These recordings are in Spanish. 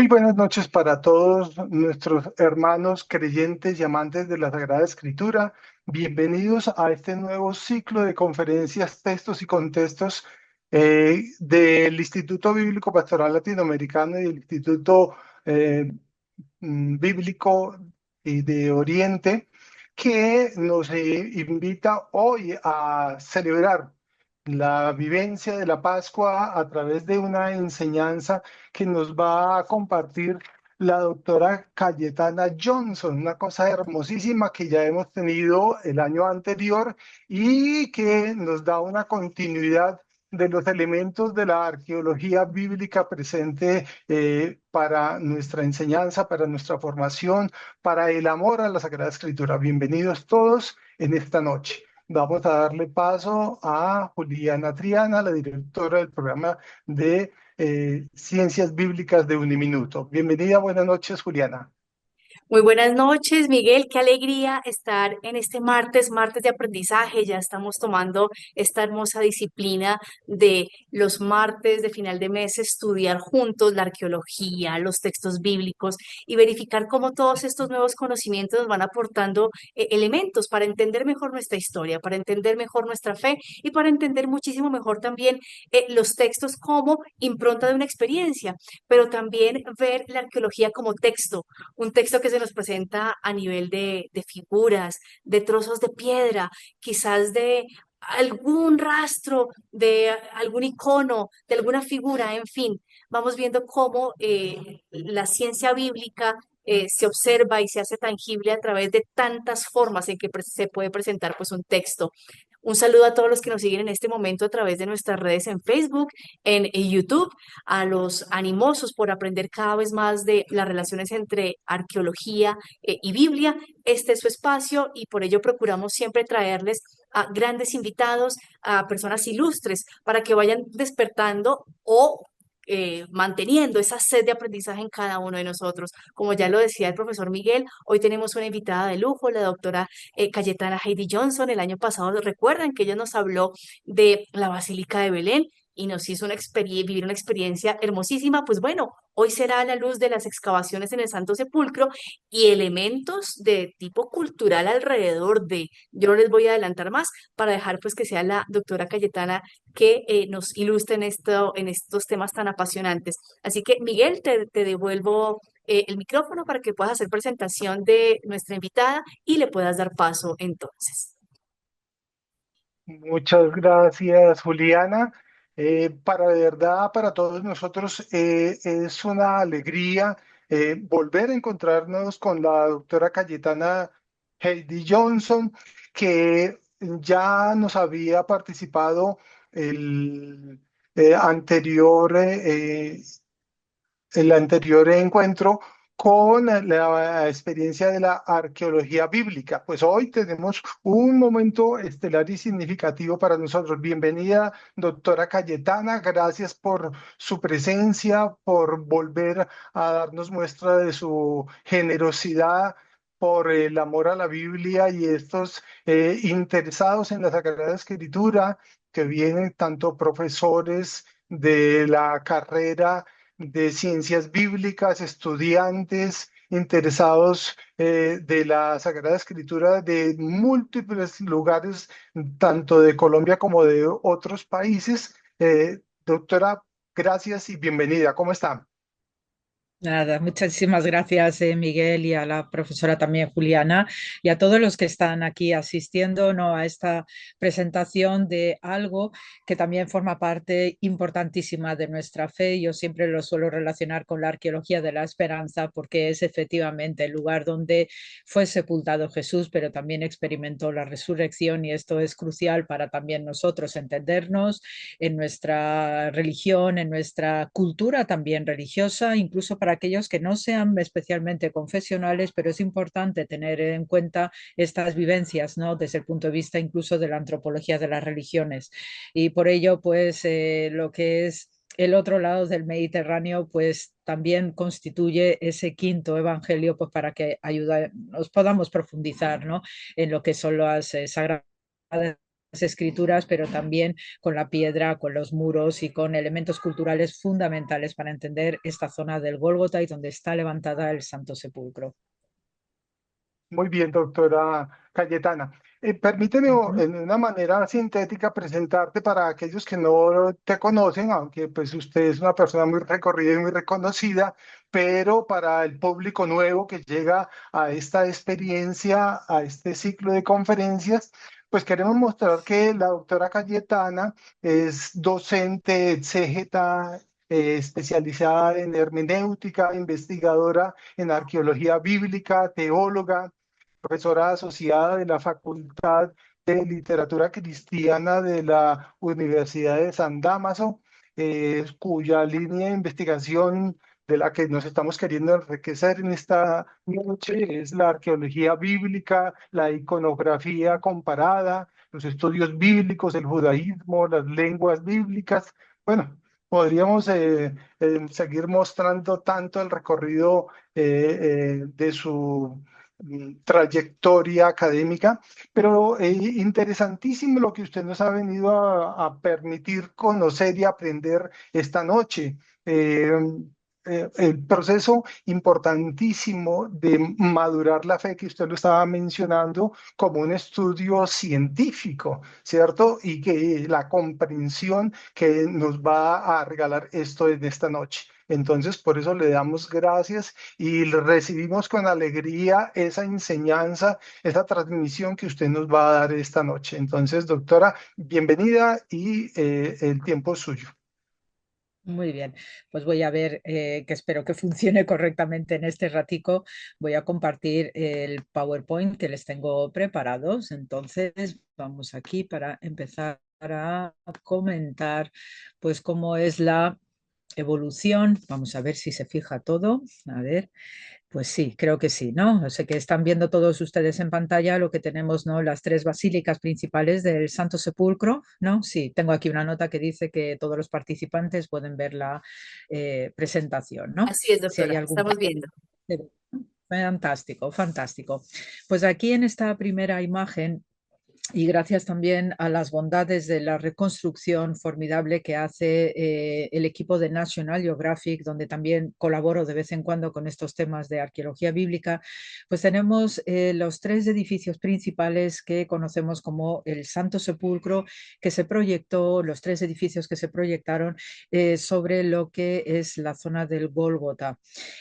Muy buenas noches para todos nuestros hermanos creyentes y amantes de la Sagrada Escritura. Bienvenidos a este nuevo ciclo de conferencias, textos y contextos del Instituto Bíblico Pastoral Latinoamericano y el Instituto eh, Bíblico y de Oriente, que nos invita hoy a celebrar la vivencia de la Pascua a través de una enseñanza que nos va a compartir la doctora Cayetana Johnson, una cosa hermosísima que ya hemos tenido el año anterior y que nos da una continuidad de los elementos de la arqueología bíblica presente para nuestra enseñanza, para nuestra formación, para el amor a la Sagrada Escritura. Bienvenidos todos en esta noche. Vamos a darle paso a Juliana Triana, la directora del programa de Ciencias Bíblicas de Uniminuto. Bienvenida, buenas noches, Juliana. Muy buenas noches, Miguel. Qué alegría estar en este martes de aprendizaje. Ya estamos tomando esta hermosa disciplina de los martes de final de mes, estudiar juntos la arqueología, los textos bíblicos y verificar cómo todos estos nuevos conocimientos nos van aportando elementos para entender mejor nuestra historia, para entender mejor nuestra fe y para entender muchísimo mejor también los textos como impronta de una experiencia, pero también ver la arqueología como texto, un texto que se nos presenta a nivel de figuras, de trozos de piedra, quizás de algún rastro, de algún icono, de alguna figura, en fin, vamos viendo cómo la ciencia bíblica se observa y se hace tangible a través de tantas formas en que se puede presentar pues un texto. Un saludo a todos los que nos siguen en este momento a través de nuestras redes en Facebook, en YouTube, a los animosos por aprender cada vez más de las relaciones entre arqueología y Biblia. Este es su espacio y por ello procuramos siempre traerles a grandes invitados, a personas ilustres, para que vayan despertando o manteniendo esa sed de aprendizaje en cada uno de nosotros. Como ya lo decía el profesor Miguel, hoy tenemos una invitada de lujo, la doctora Cayetana Heidi Johnson. El año pasado recuerdan que ella nos habló de la Basílica de Belén y nos hizo vivir una experiencia hermosísima. Pues bueno, hoy será a la luz de las excavaciones en el Santo Sepulcro y elementos de tipo cultural alrededor de. Yo no les voy a adelantar más para dejar pues que sea la doctora Cayetana que nos ilustre en estos temas tan apasionantes. Así que, Miguel, te devuelvo el micrófono para que puedas hacer presentación de nuestra invitada y le puedas dar paso entonces. Muchas gracias, Juliana. Para de verdad, para todos nosotros es una alegría volver a encontrarnos con la doctora Cayetana Heidi Johnson, que ya nos había participado el anterior el anterior encuentro con la experiencia de la arqueología bíblica. Pues hoy tenemos un momento estelar y significativo para nosotros. Bienvenida, doctora Cayetana. Gracias por su presencia, por volver a darnos muestra de su generosidad, por el amor a la Biblia y estos interesados en la Sagrada Escritura, que vienen tanto profesores de la carrera de ciencias bíblicas, estudiantes interesados de la Sagrada Escritura de múltiples lugares, tanto de Colombia como de otros países. Doctora, gracias y bienvenida. ¿Cómo está? Nada, muchísimas gracias, Miguel, y a la profesora también Juliana, y a todos los que están aquí asistiendo, ¿no?, a esta presentación de algo que también forma parte importantísima de nuestra fe. Yo siempre lo suelo relacionar con la arqueología de la esperanza, porque es efectivamente el lugar donde fue sepultado Jesús, pero también experimentó la resurrección, y esto es crucial para también nosotros entendernos en nuestra religión, en nuestra cultura también religiosa, incluso para aquellos que no sean especialmente confesionales, pero es importante tener en cuenta estas vivencias, ¿no?, desde el punto de vista incluso de la antropología de las religiones. Y por ello, pues, lo que es el otro lado del Mediterráneo, pues también constituye ese quinto evangelio, pues para que nos podamos profundizar, ¿no?, en lo que son las sagradas escrituras, pero también con la piedra, con los muros y con elementos culturales fundamentales para entender esta zona del Gólgota y donde está levantada el Santo Sepulcro. Muy bien, doctora Cayetana. Permíteme Ujú. en una manera sintética presentarte para aquellos que no te conocen, aunque pues usted es una persona muy recorrida y muy reconocida, pero para el público nuevo que llega a esta experiencia, a este ciclo de conferencias, pues queremos mostrar que la doctora Cayetana es docente exégeta, especializada en hermenéutica, investigadora en arqueología bíblica, teóloga, profesora asociada de la Facultad de Literatura Cristiana de la Universidad de San Damaso, cuya línea de investigación de la que nos estamos queriendo enriquecer en esta noche es la arqueología bíblica, la iconografía comparada, los estudios bíblicos, el judaísmo, las lenguas bíblicas. Bueno, podríamos seguir mostrando tanto el recorrido de su trayectoria académica, pero interesantísimo lo que usted nos ha venido a permitir conocer y aprender esta noche. Eh, el proceso importantísimo de madurar la fe que usted lo estaba mencionando como un estudio científico, ¿cierto? Y que la comprensión que nos va a regalar esto en esta noche. Entonces, por eso le damos gracias y recibimos con alegría esa enseñanza, esa transmisión que usted nos va a dar esta noche. Entonces, doctora, bienvenida y el tiempo es suyo. Muy bien, pues voy a ver que espero que funcione correctamente en este ratico. Voy a compartir el PowerPoint que les tengo preparados. Entonces, vamos aquí para empezar a comentar pues cómo es la evolución. Vamos a ver si se fija todo. A ver. Pues sí, creo que sí, ¿no? Sé que están viendo todos ustedes en pantalla lo que tenemos, ¿no? Las tres basílicas principales del Santo Sepulcro, ¿no? Sí, tengo aquí una nota que dice que todos los participantes pueden ver la presentación, ¿no? Así es, Si doctora, hay algún estamos viendo. fantástico, fantástico. Pues aquí en esta primera imagen y gracias también a las bondades de la reconstrucción formidable que hace el equipo de National Geographic, donde también colaboro de vez en cuando con estos temas de arqueología bíblica, pues tenemos los tres edificios principales que conocemos como el Santo Sepulcro, que se proyectó, los tres edificios que se proyectaron sobre lo que es la zona del Gólgota.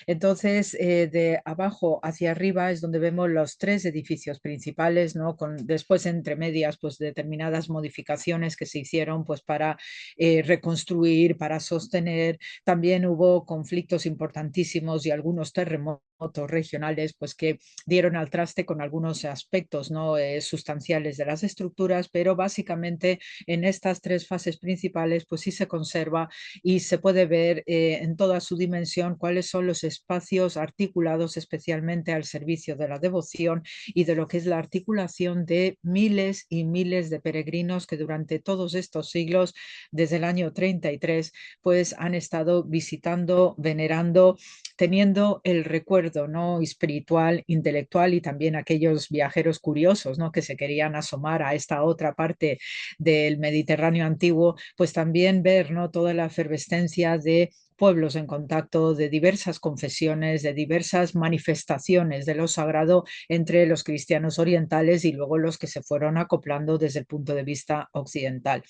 Entonces, de abajo hacia arriba es donde vemos los tres edificios principales, ¿no? Con después entre medias, pues determinadas modificaciones que se hicieron, pues para reconstruir, para sostener. También hubo conflictos importantísimos y algunos terremotos regionales, pues que dieron al traste con algunos aspectos no sustanciales de las estructuras, pero básicamente en estas tres fases principales, pues sí se conserva y se puede ver en toda su dimensión cuáles son los espacios articulados especialmente al servicio de la devoción y de lo que es la articulación de miles y miles de peregrinos que durante todos estos siglos, desde el año 33, pues han estado visitando, venerando, teniendo el recuerdo ¿no? espiritual, intelectual y también aquellos viajeros curiosos ¿no? que se querían asomar a esta otra parte del Mediterráneo antiguo, pues también ver ¿no? toda la efervescencia de pueblos en contacto, de diversas confesiones, de diversas manifestaciones de lo sagrado entre los cristianos orientales y luego los que se fueron acoplando desde el punto de vista occidental.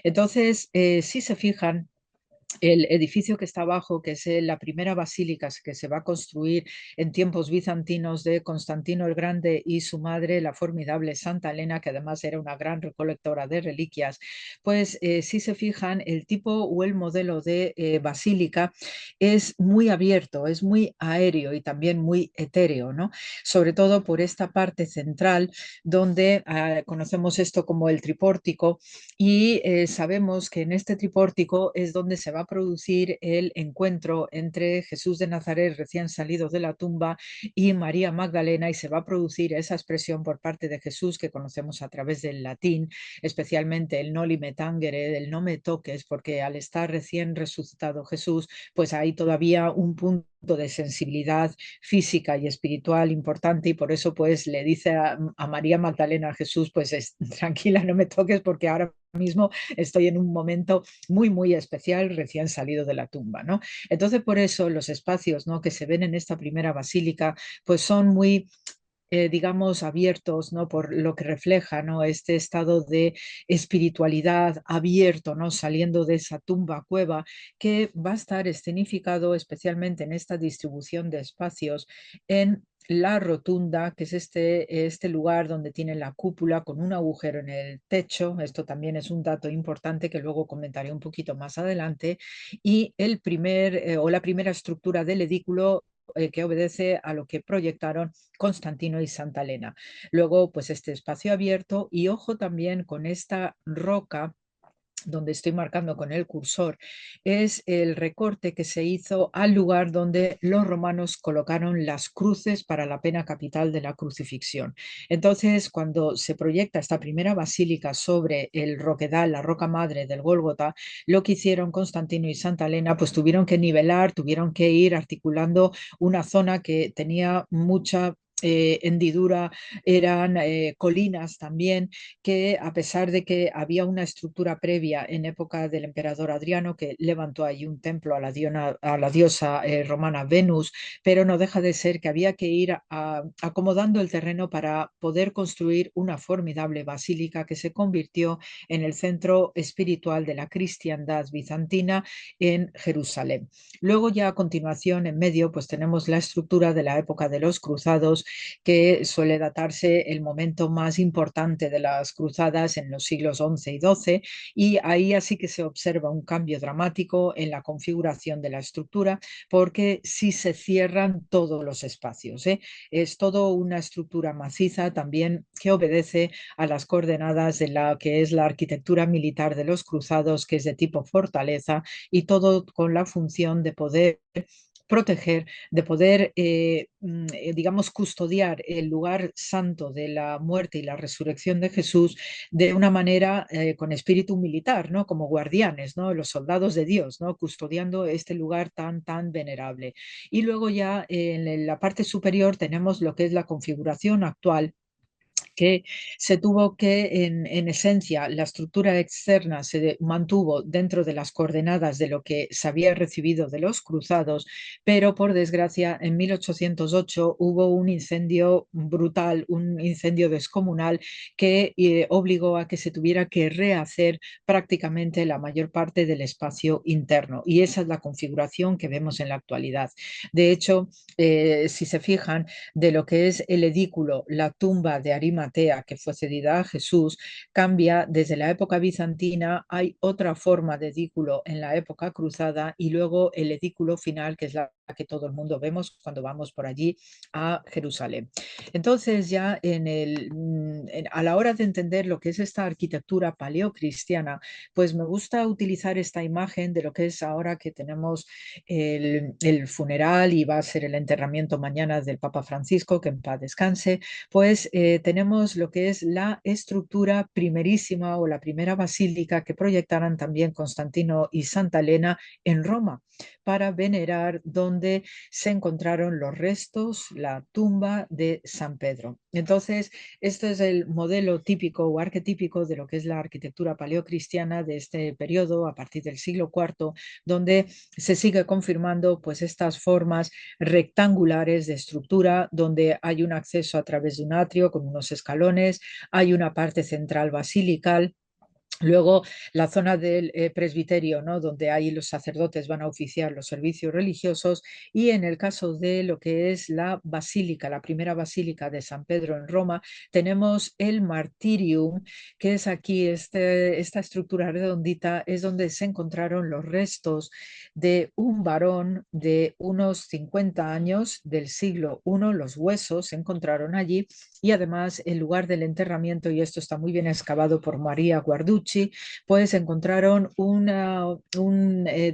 Entonces, si se fijan, el edificio que está abajo, que es la primera basílica que se va a construir en tiempos bizantinos de Constantino el Grande y su madre, la formidable Santa Elena, que además era una gran recolectora de reliquias, pues si se fijan, el tipo o el modelo de basílica es muy abierto, es muy aéreo y también muy etéreo, ¿no? Sobre todo por esta parte central donde conocemos esto como el tripórtico y sabemos que en este tripórtico es donde se va a producir el encuentro entre Jesús de Nazaret recién salido de la tumba y María Magdalena, y se va a producir esa expresión por parte de Jesús que conocemos a través del latín, especialmente el noli me tangere, el no me toques, porque al estar recién resucitado Jesús, pues hay todavía un punto de sensibilidad física y espiritual importante, y por eso pues le dice a María Magdalena a Jesús, pues tranquila, no me toques porque ahora mismo estoy en un momento muy, muy especial recién salido de la tumba, ¿no? Entonces, por eso los espacios, ¿no?, que se ven en esta primera basílica, pues son muy digamos, abiertos, ¿no?, por lo que refleja, ¿no?, este estado de espiritualidad abierto, ¿no?, saliendo de esa tumba cueva, que va a estar escenificado especialmente en esta distribución de espacios en la rotunda, que es este lugar donde tiene la cúpula con un agujero en el techo. Esto también es un dato importante que luego comentaré un poquito más adelante. Y el primer o la primera estructura del edículo que obedece a lo que proyectaron Constantino y Santa Elena. Luego, pues este espacio abierto, y ojo también con esta roca donde estoy marcando con el cursor, es el recorte que se hizo al lugar donde los romanos colocaron las cruces para la pena capital de la crucifixión. Entonces, cuando se proyecta esta primera basílica sobre el roquedal, la roca madre del Gólgota, lo que hicieron Constantino y Santa Elena, pues tuvieron que nivelar, tuvieron que ir articulando una zona que tenía mucha hendidura, eran colinas también, que a pesar de que había una estructura previa en época del emperador Adriano que levantó ahí un templo a la diosa romana Venus, pero no deja de ser que había que ir acomodando el terreno para poder construir una formidable basílica que se convirtió en el centro espiritual de la cristiandad bizantina en Jerusalén. Luego ya a continuación, en medio, pues tenemos la estructura de la época de los cruzados, que suele datarse el momento más importante de las cruzadas en los siglos XI y XII, y ahí así que se observa un cambio dramático en la configuración de la estructura, porque sí se cierran todos los espacios, ¿eh? Es todo una estructura maciza también que obedece a las coordenadas de la que es la arquitectura militar de los cruzados, que es de tipo fortaleza, y todo con la función de poder proteger, de poder, digamos, custodiar el lugar santo de la muerte y la resurrección de Jesús de una manera con espíritu militar, ¿no?, como guardianes, ¿no?, los soldados de Dios, ¿no?, custodiando este lugar tan, tan venerable. Y luego ya en la parte superior tenemos lo que es la configuración actual, que se tuvo que, en esencia, la estructura externa se mantuvo dentro de las coordenadas de lo que se había recibido de los cruzados, pero por desgracia en 1808 hubo un incendio brutal, un incendio descomunal que obligó a que se tuviera que rehacer prácticamente la mayor parte del espacio interno, y esa es la configuración que vemos en la actualidad. De hecho, si se fijan, de lo que es el edículo, la tumba de Arimatea, que fue cedida a Jesús, cambia desde la época bizantina. Hay otra forma de edículo en la época cruzada, y luego el edículo final, que es la que todo el mundo vemos cuando vamos por allí a Jerusalén. Entonces, ya a la hora de entender lo que es esta arquitectura paleocristiana, pues me gusta utilizar esta imagen de lo que es ahora que tenemos el funeral y va a ser el enterramiento mañana del Papa Francisco, que en paz descanse. Pues tenemos lo que es la estructura primerísima o la primera basílica que proyectaron también Constantino y Santa Elena en Roma, para venerar donde se encontraron los restos, la tumba de San Pedro. Entonces, esto es el modelo típico o arquetípico de lo que es la arquitectura paleocristiana de este periodo, a partir del siglo IV, donde se sigue confirmando pues estas formas rectangulares de estructura, donde hay un acceso a través de un atrio con unos escalones, hay una parte central basilical. Luego, la zona del presbiterio, ¿no?, donde ahí los sacerdotes van a oficiar los servicios religiosos, y en el caso de lo que es la basílica, la primera basílica de San Pedro en Roma, tenemos el martirium, que es aquí esta estructura redondita, es donde se encontraron los restos de un varón de unos 50 años del siglo I, los huesos se encontraron allí, y además el lugar del enterramiento, y esto está muy bien excavado por María Guarducci, Gucci, pues encontraron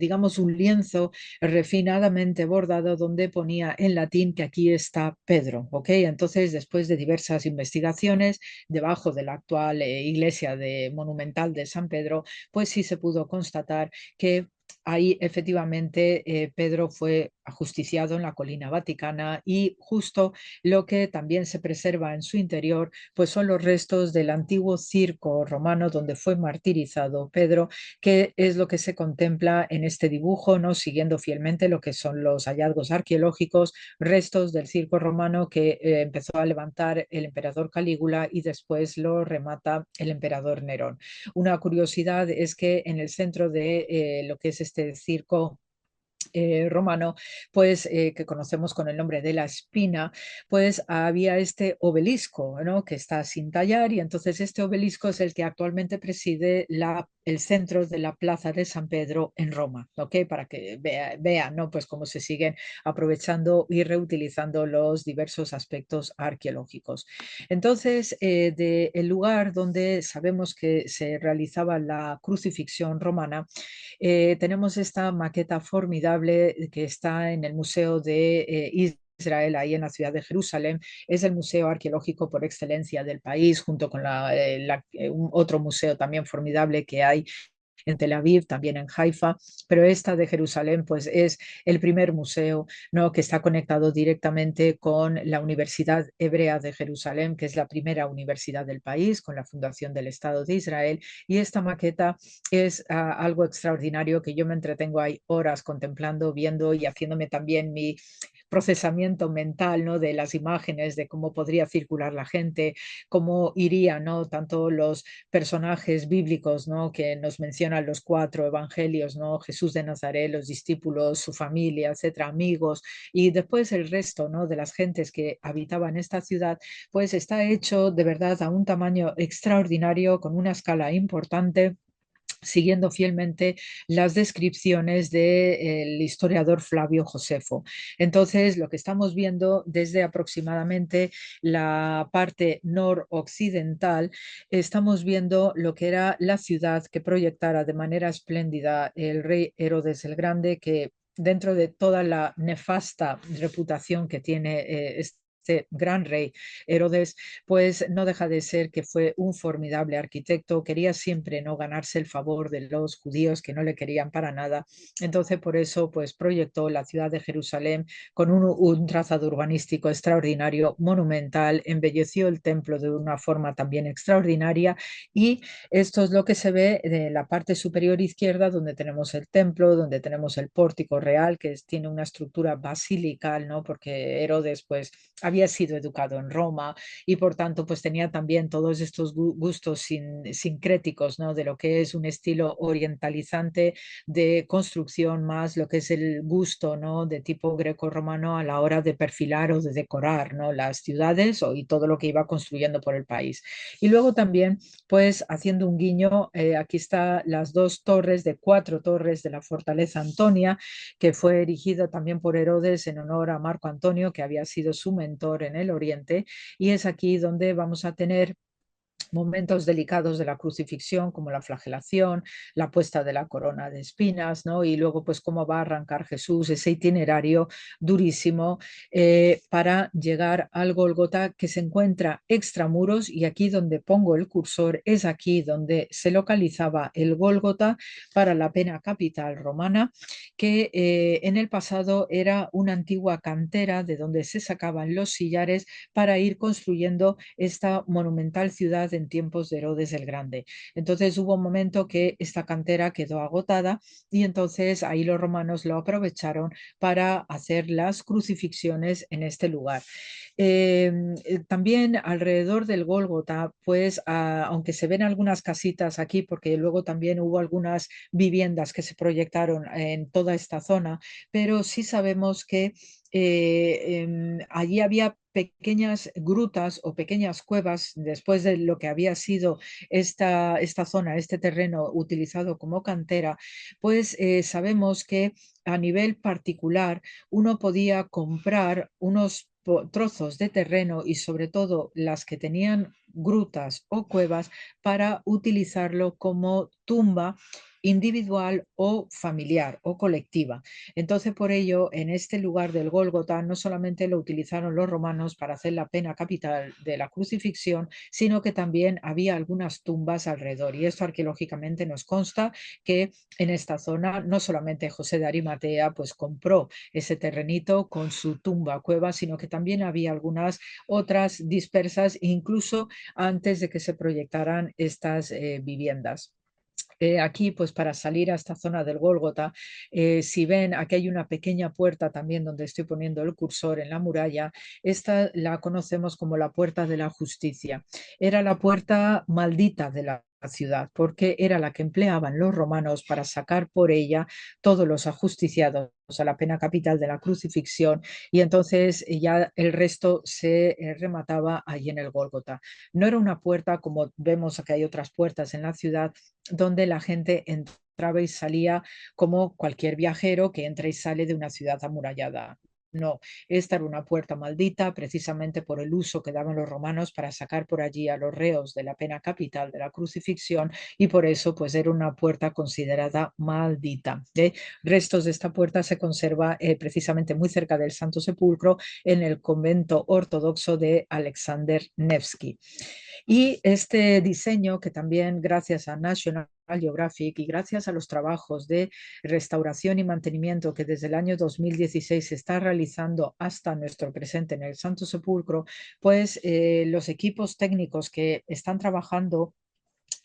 digamos, un lienzo refinadamente bordado donde ponía en latín que aquí está Pedro, ¿ok? Entonces, después de diversas investigaciones, debajo de la actual iglesia monumental de San Pedro, pues sí se pudo constatar que ahí efectivamente Pedro fue ajusticiado en la colina vaticana, y justo lo que también se preserva en su interior pues son los restos del antiguo circo romano donde fue martirizado Pedro, que es lo que se contempla en este dibujo, ¿no? Siguiendo fielmente lo que son los hallazgos arqueológicos, restos del circo romano que empezó a levantar el emperador Calígula y después lo remata el emperador Nerón. Una curiosidad es que en el centro de lo que es este circo romano, pues que conocemos con el nombre de la Espina, pues había este obelisco, ¿no? Que está sin tallar, y entonces este obelisco es el que actualmente preside el centro de la Plaza de San Pedro en Roma, ¿ok? Para que vean, ¿no? Pues cómo se siguen aprovechando y reutilizando los diversos aspectos arqueológicos. Entonces, del lugar donde sabemos que se realizaba la crucifixión romana, tenemos esta maqueta formidable que está en el Museo de Israel, ahí en la ciudad de Jerusalén. Es el museo arqueológico por excelencia del país, junto con un otro museo también formidable que hay en Tel Aviv, también en Haifa, pero esta de Jerusalén pues es el primer museo, ¿no? Que está conectado directamente con la Universidad Hebrea de Jerusalén, que es la primera universidad del país, con la fundación del Estado de Israel, y esta maqueta es algo extraordinario que yo me entretengo ahí horas contemplando, viendo y haciéndome también mi procesamiento mental, ¿no? De las imágenes, de cómo podría circular la gente, cómo iría, ¿no? Tanto los personajes bíblicos, ¿no? Que nos mencionan los cuatro evangelios, ¿no? Jesús de Nazaret, los discípulos, su familia, etcétera, amigos, y después el resto, ¿no? De las gentes que habitaban esta ciudad, pues está hecho de verdad a un tamaño extraordinario, con una escala importante, siguiendo fielmente las descripciones del historiador Flavio Josefo. Entonces, lo que estamos viendo desde aproximadamente la parte noroccidental, estamos viendo lo que era la ciudad que proyectara de manera espléndida el rey Herodes el Grande, que dentro de toda la nefasta reputación que tiene este gran rey Herodes, pues no deja de ser que fue un formidable arquitecto, quería siempre no ganarse el favor de los judíos, que no le querían para nada. Entonces, por eso pues proyectó la ciudad de Jerusalén con un trazado urbanístico extraordinario, monumental, embelleció el templo de una forma también extraordinaria, y esto es lo que se ve de la parte superior izquierda, donde tenemos el templo, donde tenemos el pórtico real, que tiene una estructura basilical, ¿no? Porque Herodes pues había sido educado en Roma, y por tanto pues tenía también todos estos gustos sincréticos, ¿no? De lo que es un estilo orientalizante de construcción, más lo que es el gusto, ¿no? De tipo greco-romano a la hora de perfilar o de decorar, ¿no? Las ciudades y todo lo que iba construyendo por el país. Y luego también pues haciendo un guiño, aquí está las dos torres de cuatro torres de la fortaleza Antonia, que fue erigida también por Herodes en honor a Marco Antonio, que había sido su mentor en el Oriente, y es aquí donde vamos a tener momentos delicados de la crucifixión, como la flagelación, la puesta de la corona de espinas, ¿no? Y luego pues cómo va a arrancar Jesús, ese itinerario durísimo para llegar al Gólgota, que se encuentra extramuros, y aquí donde pongo el cursor es aquí donde se localizaba el Gólgota para la pena capital romana, que en el pasado era una antigua cantera de donde se sacaban los sillares para ir construyendo esta monumental ciudad en tiempos de Herodes el Grande. Entonces hubo un momento que esta cantera quedó agotada, y entonces ahí los romanos lo aprovecharon para hacer las crucifixiones en este lugar. También alrededor del Gólgota, pues aunque se ven algunas casitas aquí, porque luego también hubo algunas viviendas que se proyectaron en toda esta zona, pero sí sabemos que allí había pequeñas grutas o pequeñas cuevas después de lo que había sido esta zona, este terreno utilizado como cantera, pues sabemos que a nivel particular uno podía comprar unos trozos de terreno y sobre todo las que tenían grutas o cuevas para utilizarlo como tumba individual o familiar o colectiva. Entonces, por ello, en este lugar del Gólgota no solamente lo utilizaron los romanos para hacer la pena capital de la crucifixión, sino que también había algunas tumbas alrededor. Y esto arqueológicamente nos consta que en esta zona no solamente José de Arimatea pues compró ese terrenito con su tumba cueva, sino que también había algunas otras dispersas incluso antes de que se proyectaran estas viviendas. Aquí, pues para salir a esta zona del Gólgota, si ven, aquí hay una pequeña puerta también donde estoy poniendo el cursor en la muralla. Esta la conocemos como la Puerta de la Justicia. Era la puerta maldita de la ciudad, porque era la que empleaban los romanos para sacar por ella todos los ajusticiados a la pena capital de la crucifixión, y entonces ya el resto se remataba allí en el Gólgota. No era una puerta como vemos que hay otras puertas en la ciudad donde la gente entraba y salía como cualquier viajero que entra y sale de una ciudad amurallada. No, esta era una puerta maldita precisamente por el uso que daban los romanos para sacar por allí a los reos de la pena capital de la crucifixión, y por eso pues era una puerta considerada maldita. Restos de esta puerta se conserva precisamente muy cerca del Santo Sepulcro en el convento ortodoxo de Alexander Nevsky. Y este diseño, que también gracias a National Geographic y gracias a los trabajos de restauración y mantenimiento que desde el año 2016 se está realizando hasta nuestro presente en el Santo Sepulcro, pues los equipos técnicos que están trabajando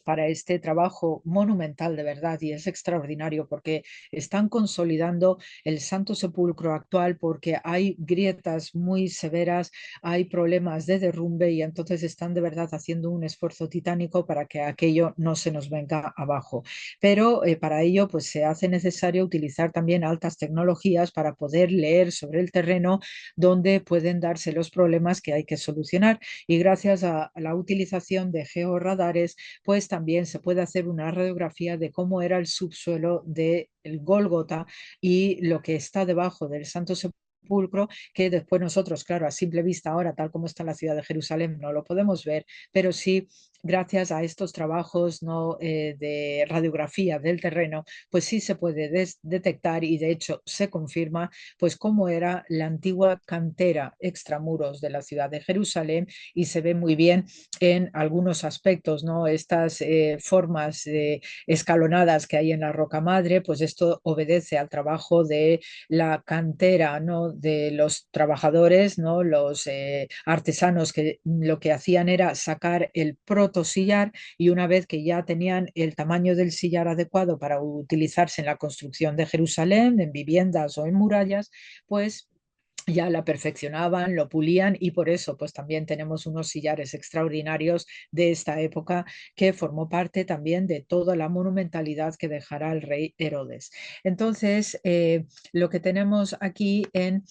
para este trabajo monumental de verdad, y es extraordinario porque están consolidando el Santo Sepulcro actual, porque hay grietas muy severas, hay problemas de derrumbe, y entonces están de verdad haciendo un esfuerzo titánico para que aquello no se nos venga abajo. Pero para ello pues se hace necesario utilizar también altas tecnologías para poder leer sobre el terreno donde pueden darse los problemas que hay que solucionar, y gracias a la utilización de georradares pues también se puede hacer una radiografía de cómo era el subsuelo del Gólgota y lo que está debajo del Santo Sepulcro, que después nosotros, claro, a simple vista ahora, tal como está la ciudad de Jerusalén, no lo podemos ver, pero sí gracias a estos trabajos, ¿no? De radiografía del terreno, pues sí se puede detectar, y de hecho se confirma pues cómo era la antigua cantera extramuros de la ciudad de Jerusalén, y se ve muy bien en algunos aspectos, ¿no? Estas formas escalonadas que hay en la roca madre, pues esto obedece al trabajo de la cantera, ¿no? De los trabajadores, ¿no? Los artesanos, que lo que hacían era sacar el protosillar, y una vez que ya tenían el tamaño del sillar adecuado para utilizarse en la construcción de Jerusalén, en viviendas o en murallas, pues ya la perfeccionaban, lo pulían, y por eso pues también tenemos unos sillares extraordinarios de esta época, que formó parte también de toda la monumentalidad que dejará el rey Herodes. Entonces, lo que tenemos aquí en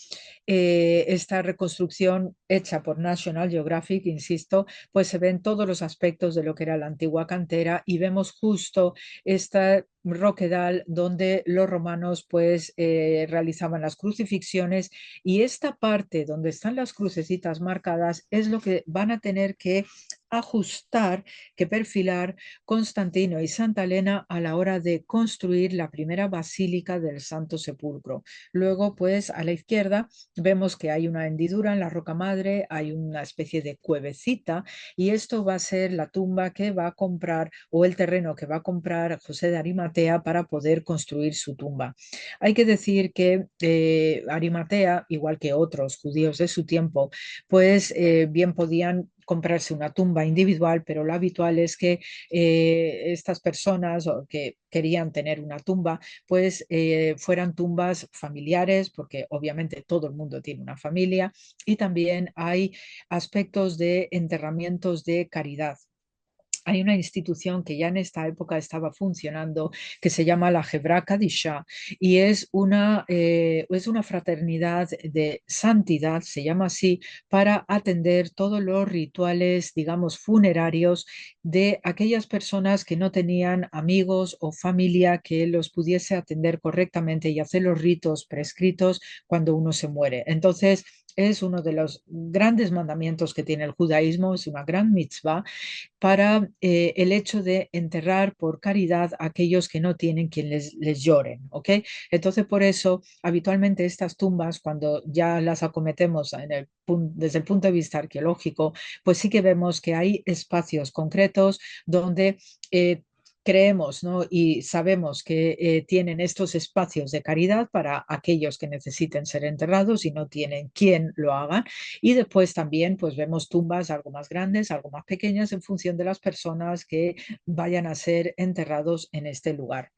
esta reconstrucción hecha por National Geographic, insisto, pues se ven todos los aspectos de lo que era la antigua cantera, y vemos justo esta roquedal donde los romanos pues realizaban las crucifixiones, y esta parte donde están las crucecitas marcadas es lo que van a tener que ajustar, que perfilar Constantino y Santa Elena a la hora de construir la primera basílica del Santo Sepulcro. Luego, pues a la izquierda vemos que hay una hendidura en la roca madre, hay una especie de cuevecita, y esto va a ser la tumba que va a comprar, o el terreno que va a comprar José de Arimatea para poder construir su tumba. Hay que decir que Arimatea, igual que otros judíos de su tiempo, pues bien podían comprarse una tumba individual, pero lo habitual es que estas personas que querían tener una tumba, pues fueran tumbas familiares, porque obviamente todo el mundo tiene una familia, y también hay aspectos de enterramientos de caridad. Hay una institución que ya en esta época estaba funcionando, que se llama la Hebra Kadisha, y es una fraternidad de santidad, se llama así, para atender todos los rituales, digamos, funerarios de aquellas personas que no tenían amigos o familia que los pudiese atender correctamente y hacer los ritos prescritos cuando uno se muere. Entonces, es uno de los grandes mandamientos que tiene el judaísmo, es una gran mitzvah para el hecho de enterrar por caridad a aquellos que no tienen quien les lloren, ¿ok? Entonces, por eso, habitualmente estas tumbas, cuando ya las acometemos desde el punto de vista arqueológico, pues sí que vemos que hay espacios concretos donde creemos, ¿no? Y sabemos que tienen estos espacios de caridad para aquellos que necesiten ser enterrados y no tienen quien lo haga. Y después también pues vemos tumbas algo más grandes, algo más pequeñas en función de las personas que vayan a ser enterrados en este lugar.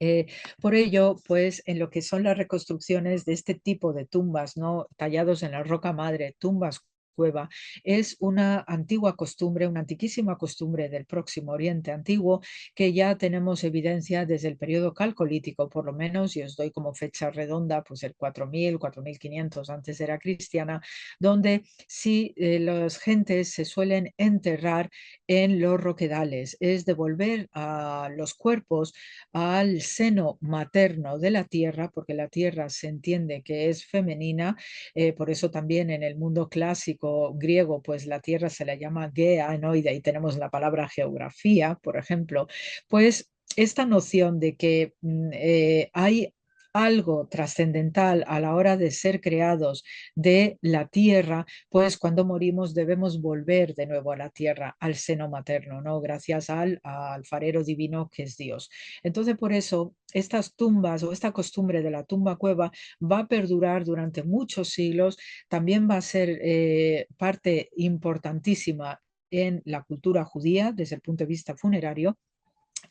Eh, por ello, pues en lo que son las reconstrucciones de este tipo de tumbas, ¿no? Tallados en la roca madre, tumbas cueva, es una antigua costumbre, una antiquísima costumbre del Próximo Oriente Antiguo que ya tenemos evidencia desde el periodo calcolítico, por lo menos, y os doy como fecha redonda, pues el 4000, 4500 antes era cristiana, donde sí las gentes se suelen enterrar en los roquedales, es devolver a los cuerpos al seno materno de la tierra, porque la tierra se entiende que es femenina, por eso también en el mundo clásico griego, pues la tierra se la llama Gea, ¿no? Y de ahí tenemos la palabra geografía, por ejemplo, pues esta noción de que hay algo trascendental a la hora de ser creados de la tierra, pues cuando morimos debemos volver de nuevo a la tierra, al seno materno, ¿no? Gracias al alfarero divino que es Dios. Entonces, por eso, estas tumbas o esta costumbre de la tumba cueva va a perdurar durante muchos siglos, también va a ser parte importantísima en la cultura judía desde el punto de vista funerario.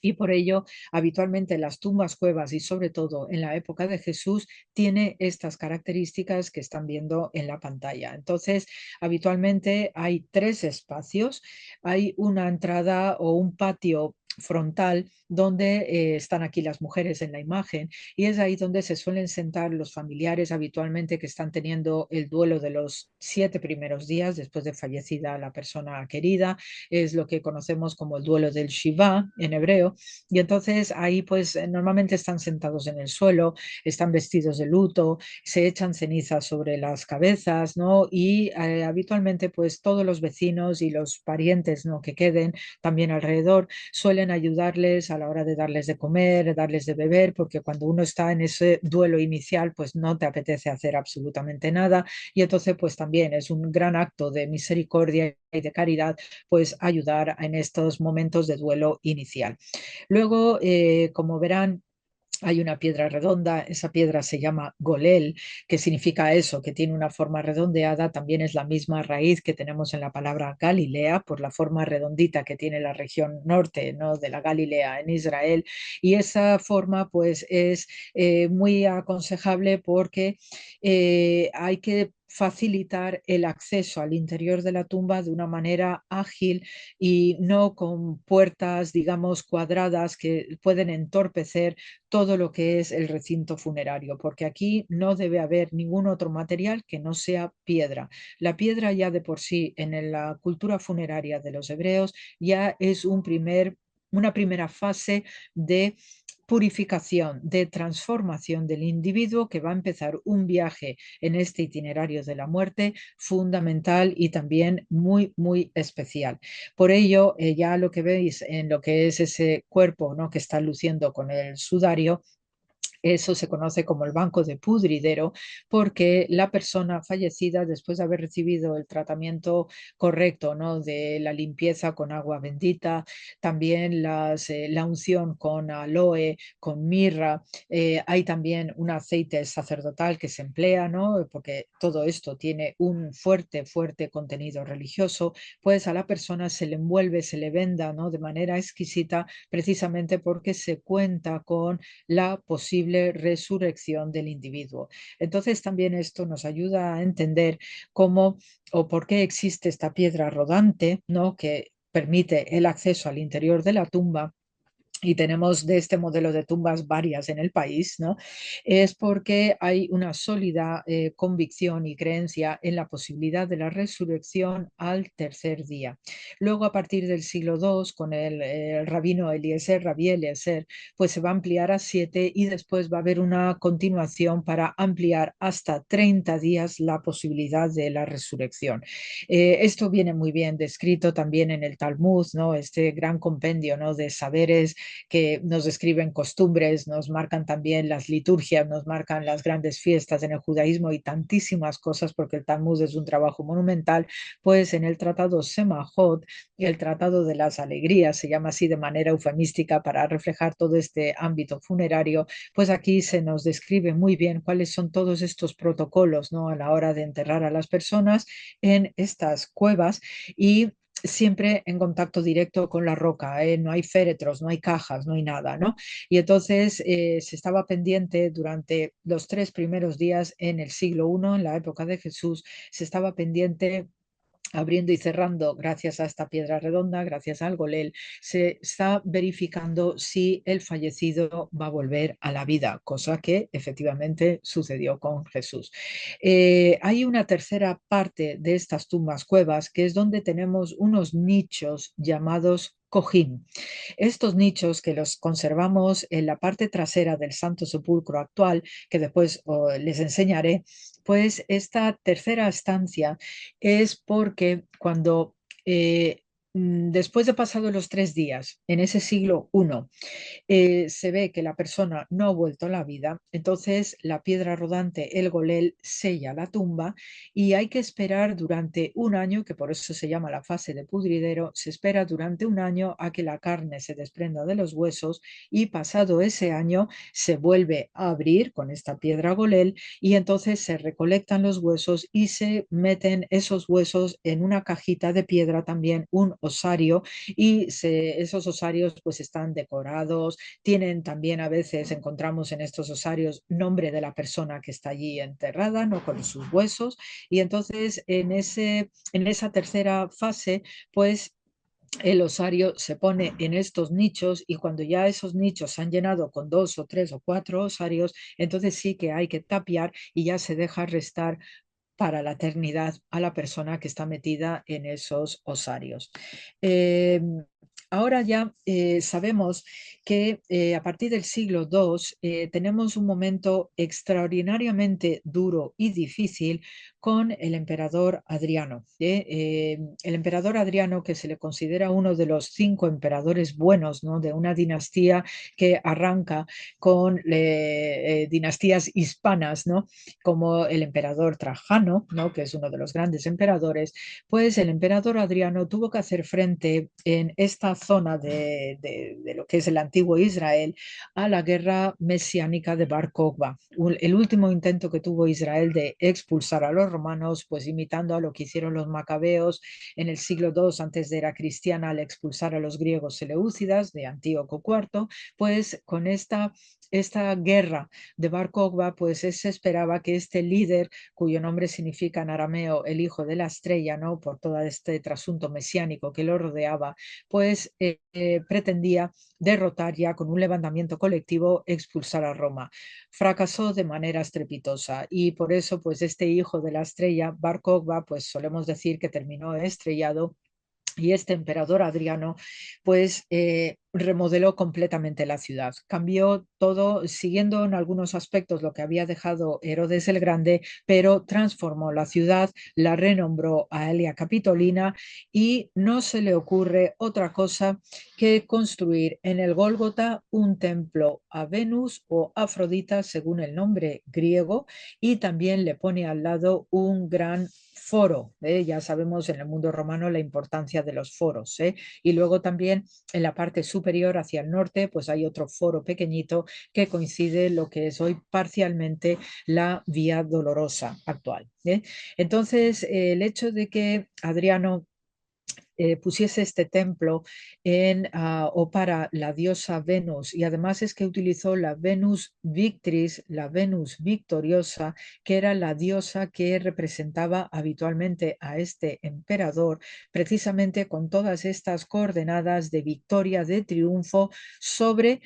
Y por ello, habitualmente las tumbas cuevas y sobre todo en la época de Jesús tiene estas características que están viendo en la pantalla. Entonces, habitualmente hay tres espacios. Hay una entrada o un patio frontal donde están aquí las mujeres en la imagen y es ahí donde se suelen sentar los familiares habitualmente que están teniendo el duelo de los 7 primeros días después de fallecida la persona querida. Es lo que conocemos como el duelo del Shiva en hebreo. Y entonces ahí pues normalmente están sentados en el suelo, están vestidos de luto, se echan cenizas sobre las cabezas, ¿no? Y habitualmente pues todos los vecinos y los parientes, ¿no? Que queden también alrededor suelen ayudarles a la hora de darles de comer, darles de beber, porque cuando uno está en ese duelo inicial pues no te apetece hacer absolutamente nada y entonces pues también es un gran acto de misericordia y de caridad pues ayudar en estos momentos de duelo inicial. Luego, como verán, hay una piedra redonda, esa piedra se llama golel, que significa eso, que tiene una forma redondeada, también es la misma raíz que tenemos en la palabra Galilea, por la forma redondita que tiene la región norte, ¿no? De la Galilea en Israel, y esa forma pues es muy aconsejable porque hay que facilitar el acceso al interior de la tumba de una manera ágil y no con puertas, digamos, cuadradas que pueden entorpecer todo lo que es el recinto funerario, porque aquí no debe haber ningún otro material que no sea piedra. La piedra ya de por sí en la cultura funeraria de los hebreos ya es una primera fase de purificación, de transformación del individuo que va a empezar un viaje en este itinerario de la muerte fundamental y también muy, muy especial. Por ello, ya lo que veis en lo que es ese cuerpo, ¿no? Que está luciendo con el sudario, eso se conoce como el banco de pudridero porque la persona fallecida, después de haber recibido el tratamiento correcto, ¿no? De la limpieza con agua bendita, también la unción con aloe, con mirra, hay también un aceite sacerdotal que se emplea, ¿no? Porque todo esto tiene un fuerte, fuerte contenido religioso, pues a la persona se le envuelve, se le venda, ¿no? De manera exquisita, precisamente porque se cuenta con la posible resurrección del individuo. Entonces también esto nos ayuda a entender cómo o por qué existe esta piedra rodante, ¿no? Que permite el acceso al interior de la tumba y tenemos de este modelo de tumbas varias en el país, ¿no? Es porque hay una sólida convicción y creencia en la posibilidad de la resurrección al tercer día. Luego, a partir del siglo II, con el rabino Eliezer, Rabí Eliezer, pues se va a ampliar a 7 y después va a haber una continuación para ampliar hasta 30 días la posibilidad de la resurrección. Esto viene muy bien descrito también en el Talmud, ¿no? Este gran compendio, ¿no?, de saberes que nos describen costumbres, nos marcan también las liturgias, nos marcan las grandes fiestas en el judaísmo y tantísimas cosas, porque el Talmud es un trabajo monumental. Pues en el tratado Semajot, el tratado de las alegrías, se llama así de manera eufemística para reflejar todo este ámbito funerario, pues aquí se nos describe muy bien cuáles son todos estos protocolos, ¿no?, a la hora de enterrar a las personas en estas cuevas, y siempre en contacto directo con la roca, ¿eh? No hay féretros, no hay cajas, no hay nada, ¿no? Y entonces se estaba pendiente durante los 3 primeros días en el siglo I, en la época de Jesús, se estaba pendiente abriendo y cerrando gracias a esta piedra redonda, gracias al golel, se está verificando si el fallecido va a volver a la vida, cosa que efectivamente sucedió con Jesús. Hay una tercera parte de estas tumbas cuevas que es donde tenemos unos nichos llamados Cojín. Estos nichos que los conservamos en la parte trasera del Santo Sepulcro actual, que después les enseñaré, pues esta tercera estancia es porque cuando después de pasados los 3 días en ese siglo I, se ve que la persona no ha vuelto a la vida, entonces la piedra rodante, el golel, sella la tumba y hay que esperar durante un año, que por eso se llama la fase de pudridero, se espera durante un año a que la carne se desprenda de los huesos y pasado ese año se vuelve a abrir con esta piedra golel y entonces se recolectan los huesos y se meten esos huesos en una cajita de piedra, también un osario, y esos osarios pues están decorados, tienen también, a veces encontramos en estos osarios nombre de la persona que está allí enterrada, no, con sus huesos, y entonces en esa tercera fase pues el osario se pone en estos nichos y cuando ya esos nichos se han llenado con 2 o 3 o 4 osarios, entonces sí que hay que tapiar y ya se deja restar para la eternidad a la persona que está metida en esos osarios. Eh, Ahora ya sabemos que a partir del siglo II tenemos un momento extraordinariamente duro y difícil con el emperador Adriano. El emperador Adriano, que se le considera uno de los 5 emperadores buenos, ¿no?, de una dinastía que arranca con dinastías hispanas, ¿no?, como el emperador Trajano, ¿no?, que es uno de los grandes emperadores, pues el emperador Adriano tuvo que hacer frente en esta zona de lo que es el antiguo Israel a la guerra mesiánica de Bar Kokhba, el último intento que tuvo Israel de expulsar a los romanos, pues imitando a lo que hicieron los macabeos en el siglo II antes de era cristiana al expulsar a los griegos seleucidas de Antíoco IV, pues con esta guerra de Bar Kokhba, pues se esperaba que este líder, cuyo nombre significa en arameo el hijo de la estrella, ¿no?, por todo este trasunto mesiánico que lo rodeaba, pues pretendía derrotar ya con un levantamiento colectivo, expulsar a Roma. Fracasó de manera estrepitosa y por eso pues este hijo de la estrella, Bar Kokhba, pues solemos decir que terminó estrellado, y este emperador Adriano pues remodeló completamente la ciudad, cambió todo siguiendo en algunos aspectos lo que había dejado Herodes el Grande, pero transformó la ciudad, la renombró a Aelia Capitolina y no se le ocurre otra cosa que construir en el Gólgota un templo a Venus o Afrodita según el nombre griego, y también le pone al lado un gran foro. Ya sabemos en el mundo romano la importancia de los foros. Y luego también en la parte superior hacia el norte pues hay otro foro pequeñito que coincide lo que es hoy parcialmente la Vía Dolorosa actual. Entonces el hecho de que Adriano pusiese este templo o para la diosa Venus, y además es que utilizó la Venus Victrix, la Venus victoriosa, que era la diosa que representaba habitualmente a este emperador, precisamente con todas estas coordenadas de victoria, de triunfo sobre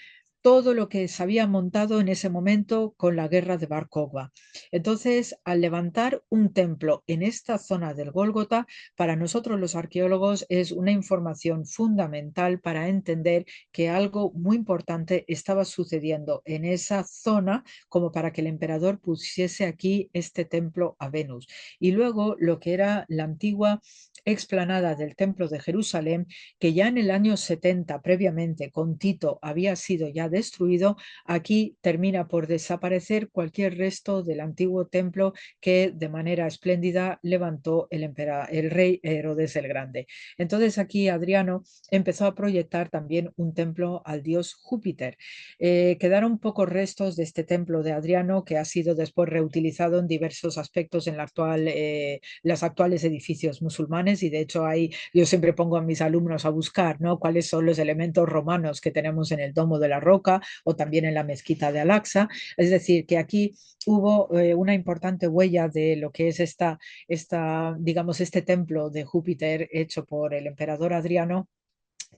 todo lo que se había montado en ese momento con la guerra de Bar Kokhba. Entonces, al levantar un templo en esta zona del Gólgota, para nosotros los arqueólogos es una información fundamental para entender que algo muy importante estaba sucediendo en esa zona como para que el emperador pusiese aquí este templo a Venus. Y luego lo que era la antigua explanada del templo de Jerusalén, que ya en el año 70 previamente con Tito había sido ya destruido, aquí termina por desaparecer cualquier resto del antiguo templo que de manera espléndida levantó el rey Herodes el Grande. Entonces aquí Adriano empezó a proyectar también un templo al dios Júpiter. Quedaron pocos restos de este templo de Adriano, que ha sido después reutilizado en diversos aspectos en los actuales edificios musulmanes, y de hecho yo siempre pongo a mis alumnos a buscar, ¿no?, cuáles son los elementos romanos que tenemos en el Domo de la Roca o también en la mezquita de Al-Aqsa. Es decir, que aquí hubo una importante huella de lo que es digamos, este templo de Júpiter hecho por el emperador Adriano,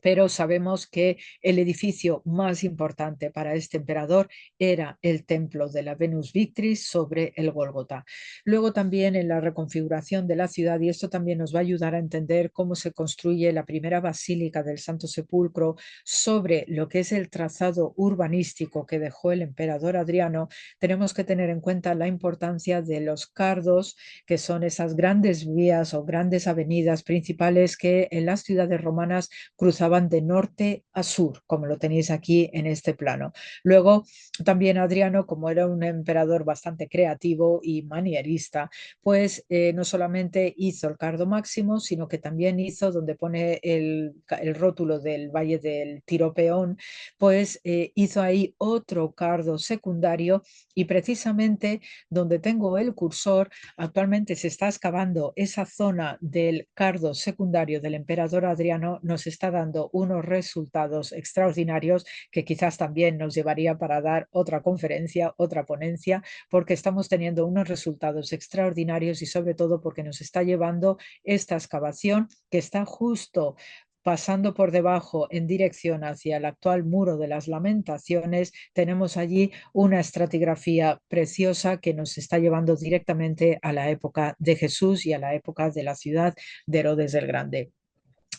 pero sabemos que el edificio más importante para este emperador era el templo de la Venus Victrix sobre el Gólgota. Luego también en la reconfiguración de la ciudad, y esto también nos va a ayudar a entender cómo se construye la primera basílica del Santo Sepulcro sobre lo que es el trazado urbanístico que dejó el emperador Adriano, tenemos que tener en cuenta la importancia de los cardos, que son esas grandes vías o grandes avenidas principales que en las ciudades romanas cruzaban de norte a sur, como lo tenéis aquí en este plano. Luego, también Adriano, como era un emperador bastante creativo y manierista, pues no solamente hizo el cardo máximo, sino que también hizo, donde pone el rótulo del Valle del Tiropeón, pues hizo ahí otro cardo secundario, y precisamente donde tengo el cursor, actualmente se está excavando esa zona del cardo secundario del emperador Adriano. Nos está dando unos resultados extraordinarios que quizás también nos llevaría para dar otra conferencia, otra ponencia, porque estamos teniendo unos resultados extraordinarios y sobre todo porque nos está llevando esta excavación que está justo pasando por debajo en dirección hacia el actual Muro de las Lamentaciones. Tenemos allí una estratigrafía preciosa que nos está llevando directamente a la época de Jesús y a la época de la ciudad de Herodes el Grande.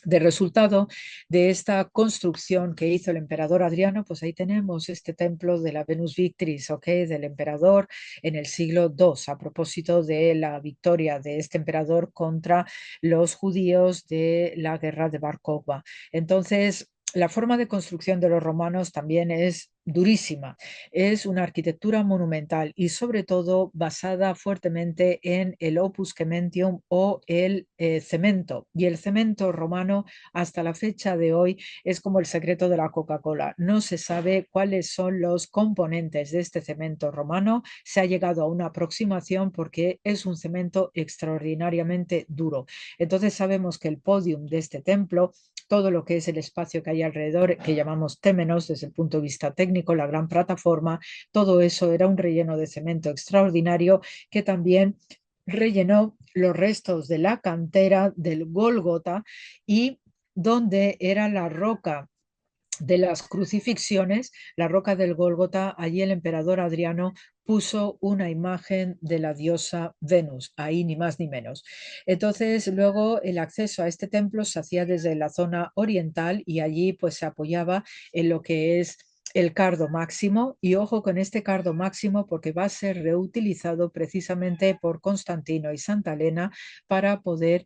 De resultado de esta construcción que hizo el emperador Adriano, pues ahí tenemos este templo de la Venus Victrix, del emperador en el siglo II, a propósito de la victoria de este emperador contra los judíos de la guerra de Bar Kokhba. Entonces, la forma de construcción de los romanos también es durísima. Es una arquitectura monumental y sobre todo basada fuertemente en el opus cementium o el cemento. Y el cemento romano hasta la fecha de hoy es como el secreto de la Coca-Cola. No se sabe cuáles son los componentes de este cemento romano. Se ha llegado a una aproximación porque es un cemento extraordinariamente duro. Entonces sabemos que el podium de este templo, todo lo que es el espacio que hay alrededor, que llamamos témenos desde el punto de vista técnico, la gran plataforma, todo eso era un relleno de cemento extraordinario que también rellenó los restos de la cantera del Gólgota, y donde era la roca de las crucifixiones, la roca del Gólgota, allí el emperador Adriano puso una imagen de la diosa Venus, ahí ni más ni menos. Entonces, luego el acceso a este templo se hacía desde la zona oriental y allí pues se apoyaba en lo que es el cardo máximo, y ojo con este cardo máximo porque va a ser reutilizado precisamente por Constantino y Santa Elena para poder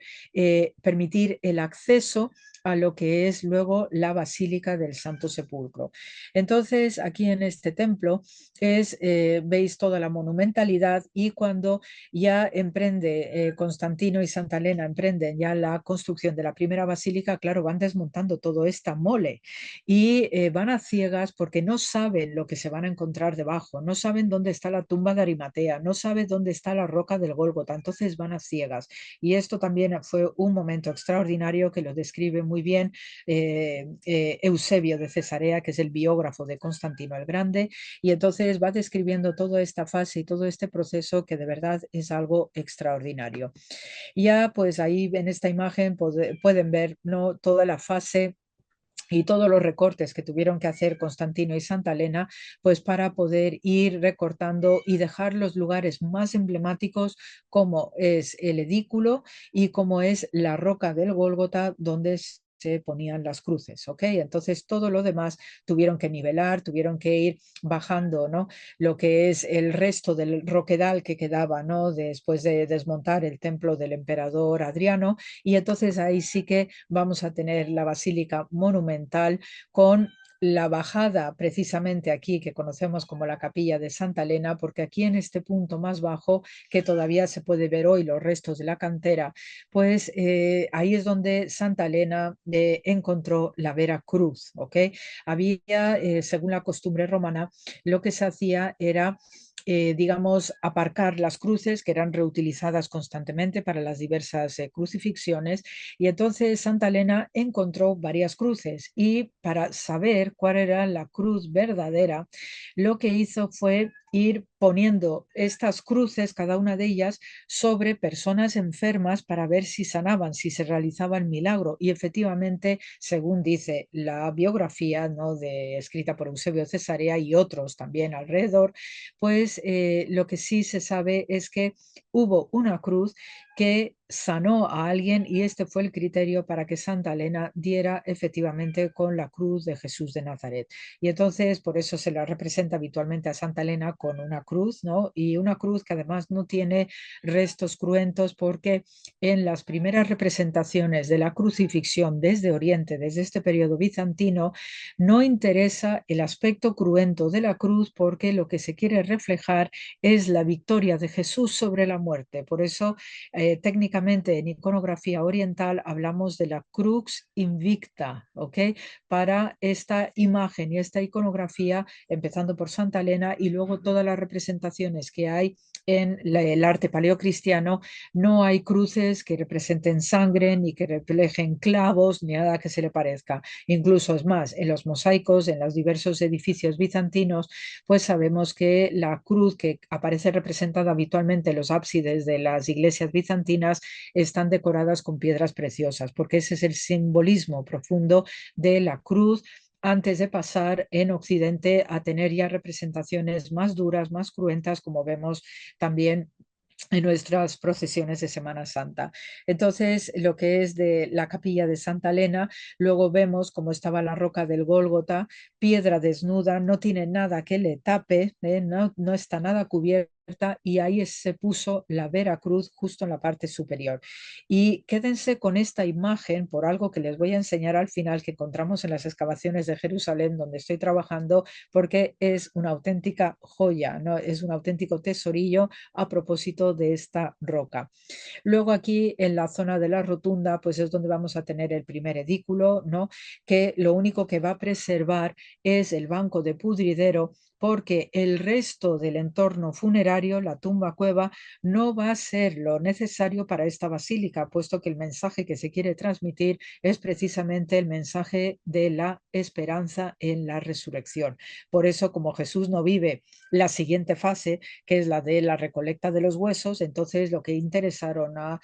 permitir el acceso a lo que es luego la Basílica del Santo Sepulcro. Entonces, aquí en este templo veis toda la monumentalidad, y cuando ya emprende Constantino y Santa Elena emprenden ya la construcción de la primera basílica, claro, van desmontando toda esta mole y van a ciegas porque porque no saben lo que se van a encontrar debajo, no saben dónde está la tumba de Arimatea, no saben dónde está la roca del Gólgota, entonces van a ciegas. Y esto también fue un momento extraordinario que lo describe muy bien Eusebio de Cesarea, que es el biógrafo de Constantino el Grande, y entonces va describiendo toda esta fase y todo este proceso que de verdad es algo extraordinario. Ya pues ahí en esta imagen pueden ver, ¿no?, toda la fase y todos los recortes que tuvieron que hacer Constantino y Santa Elena, pues para poder ir recortando y dejar los lugares más emblemáticos como es el edículo y como es la roca del Gólgota donde se ponían las cruces, ¿ok? Entonces todo lo demás tuvieron que nivelar, tuvieron que ir bajando, ¿no?, lo que es el resto del roquedal que quedaba, ¿no?, después de desmontar el templo del emperador Adriano, y entonces ahí sí que vamos a tener la basílica monumental con la bajada precisamente aquí que conocemos como la capilla de Santa Elena, porque aquí en este punto más bajo, que todavía se puede ver hoy los restos de la cantera, pues ahí es donde Santa Elena encontró la Vera Cruz, ¿ok? Había, según la costumbre romana, lo que se hacía era digamos, aparcar las cruces que eran reutilizadas constantemente para las diversas crucifixiones. Y entonces Santa Elena encontró varias cruces y para saber cuál era la cruz verdadera, lo que hizo fue ir poniendo estas cruces, cada una de ellas, sobre personas enfermas para ver si sanaban, si se realizaba el milagro. Y efectivamente, según dice la biografía, ¿no?, escrita por Eusebio de Cesarea y otros también alrededor, pues lo que sí se sabe es que hubo una cruz que sanó a alguien y este fue el criterio para que Santa Elena diera efectivamente con la cruz de Jesús de Nazaret. Y entonces por eso se la representa habitualmente a Santa Elena con una cruz, ¿no? Y una cruz que además no tiene restos cruentos porque en las primeras representaciones de la crucifixión desde Oriente, desde este periodo bizantino, no interesa el aspecto cruento de la cruz porque lo que se quiere reflejar es la victoria de Jesús sobre la muerte. Por eso técnicamente en iconografía oriental hablamos de la crux invicta, ¿ok? Para esta imagen y esta iconografía, empezando por Santa Elena y luego todas las representaciones que hay en el arte paleocristiano, no hay cruces que representen sangre, ni que reflejen clavos, ni nada que se le parezca. Incluso es más, en los mosaicos, en los diversos edificios bizantinos, pues sabemos que la cruz que aparece representada habitualmente en los ábsides de las iglesias bizantinas están decoradas con piedras preciosas, porque ese es el simbolismo profundo de la cruz antes de pasar en Occidente a tener ya representaciones más duras, más cruentas, como vemos también en nuestras procesiones de Semana Santa. Entonces, lo que es de la capilla de Santa Elena, luego vemos cómo estaba la roca del Gólgota, piedra desnuda, no tiene nada que le tape, no está nada cubierta y ahí se puso la Vera Cruz justo en la parte superior. Y quédense con esta imagen por algo que les voy a enseñar al final que encontramos en las excavaciones de Jerusalén donde estoy trabajando, porque es una auténtica joya, ¿no? Es un auténtico tesorillo a propósito de esta roca. Luego aquí en la zona de la rotunda, pues es donde vamos a tener el primer edículo, ¿no?, que lo único que va a preservar es el banco de pudridero, porque el resto del entorno funerario, la tumba cueva, no va a ser lo necesario para esta basílica, puesto que el mensaje que se quiere transmitir es precisamente el mensaje de la esperanza en la resurrección. Por eso, como Jesús no vive la siguiente fase, que es la de la recolecta de los huesos, entonces lo que interesaron a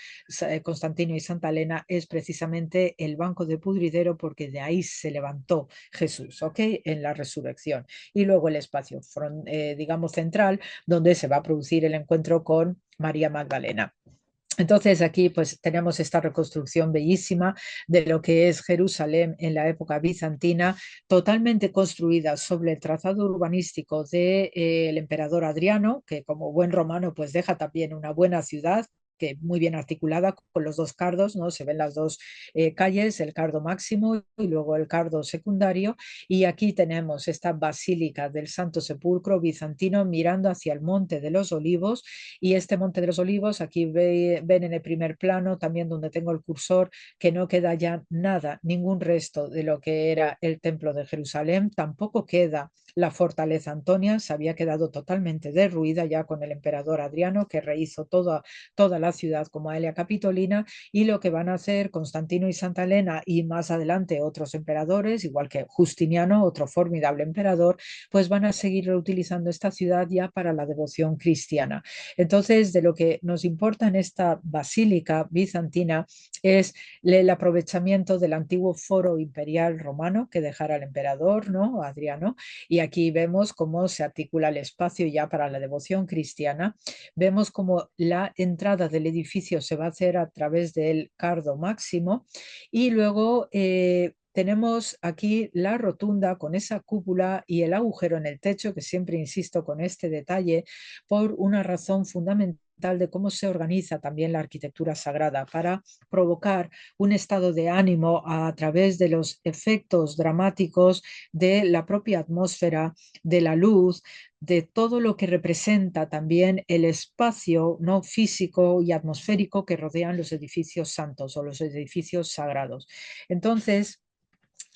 Constantino y Santa Elena es precisamente el banco de pudridero, porque de ahí se levantó Jesús, ¿ok?, en la resurrección. Y luego el espacio, digamos, central, donde se va a producir el encuentro con María Magdalena. Entonces aquí pues tenemos esta reconstrucción bellísima de lo que es Jerusalén en la época bizantina, totalmente construida sobre el trazado urbanístico del emperador Adriano, que como buen romano pues deja también una buena ciudad, que muy bien articulada con los dos cardos, ¿no? Se ven las dos calles, el cardo máximo y luego el cardo secundario, y aquí tenemos esta basílica del Santo Sepulcro bizantino mirando hacia el Monte de los Olivos, y este Monte de los Olivos, aquí ven en el primer plano, también donde tengo el cursor, que no queda ya nada, ningún resto de lo que era el Templo de Jerusalén, tampoco queda La fortaleza Antonia se había quedado totalmente derruida ya con el emperador Adriano, que rehizo toda la ciudad como Aelia Capitolina, y lo que van a hacer Constantino y Santa Elena y más adelante otros emperadores, igual que Justiniano, otro formidable emperador, pues van a seguir reutilizando esta ciudad ya para la devoción cristiana. Entonces, de lo que nos importa en esta basílica bizantina es el aprovechamiento del antiguo foro imperial romano que dejara el emperador, ¿no? Adriano, y aquí vemos cómo se articula el espacio ya para la devoción cristiana. Vemos cómo la entrada del edificio se va a hacer a través del cardo máximo y luego tenemos aquí la rotunda con esa cúpula y el agujero en el techo, que siempre insisto con este detalle, por una razón fundamental de cómo se organiza también la arquitectura sagrada para provocar un estado de ánimo a través de los efectos dramáticos de la propia atmósfera, de la luz, de todo lo que representa también el espacio no físico y atmosférico que rodean los edificios santos o los edificios sagrados. Entonces,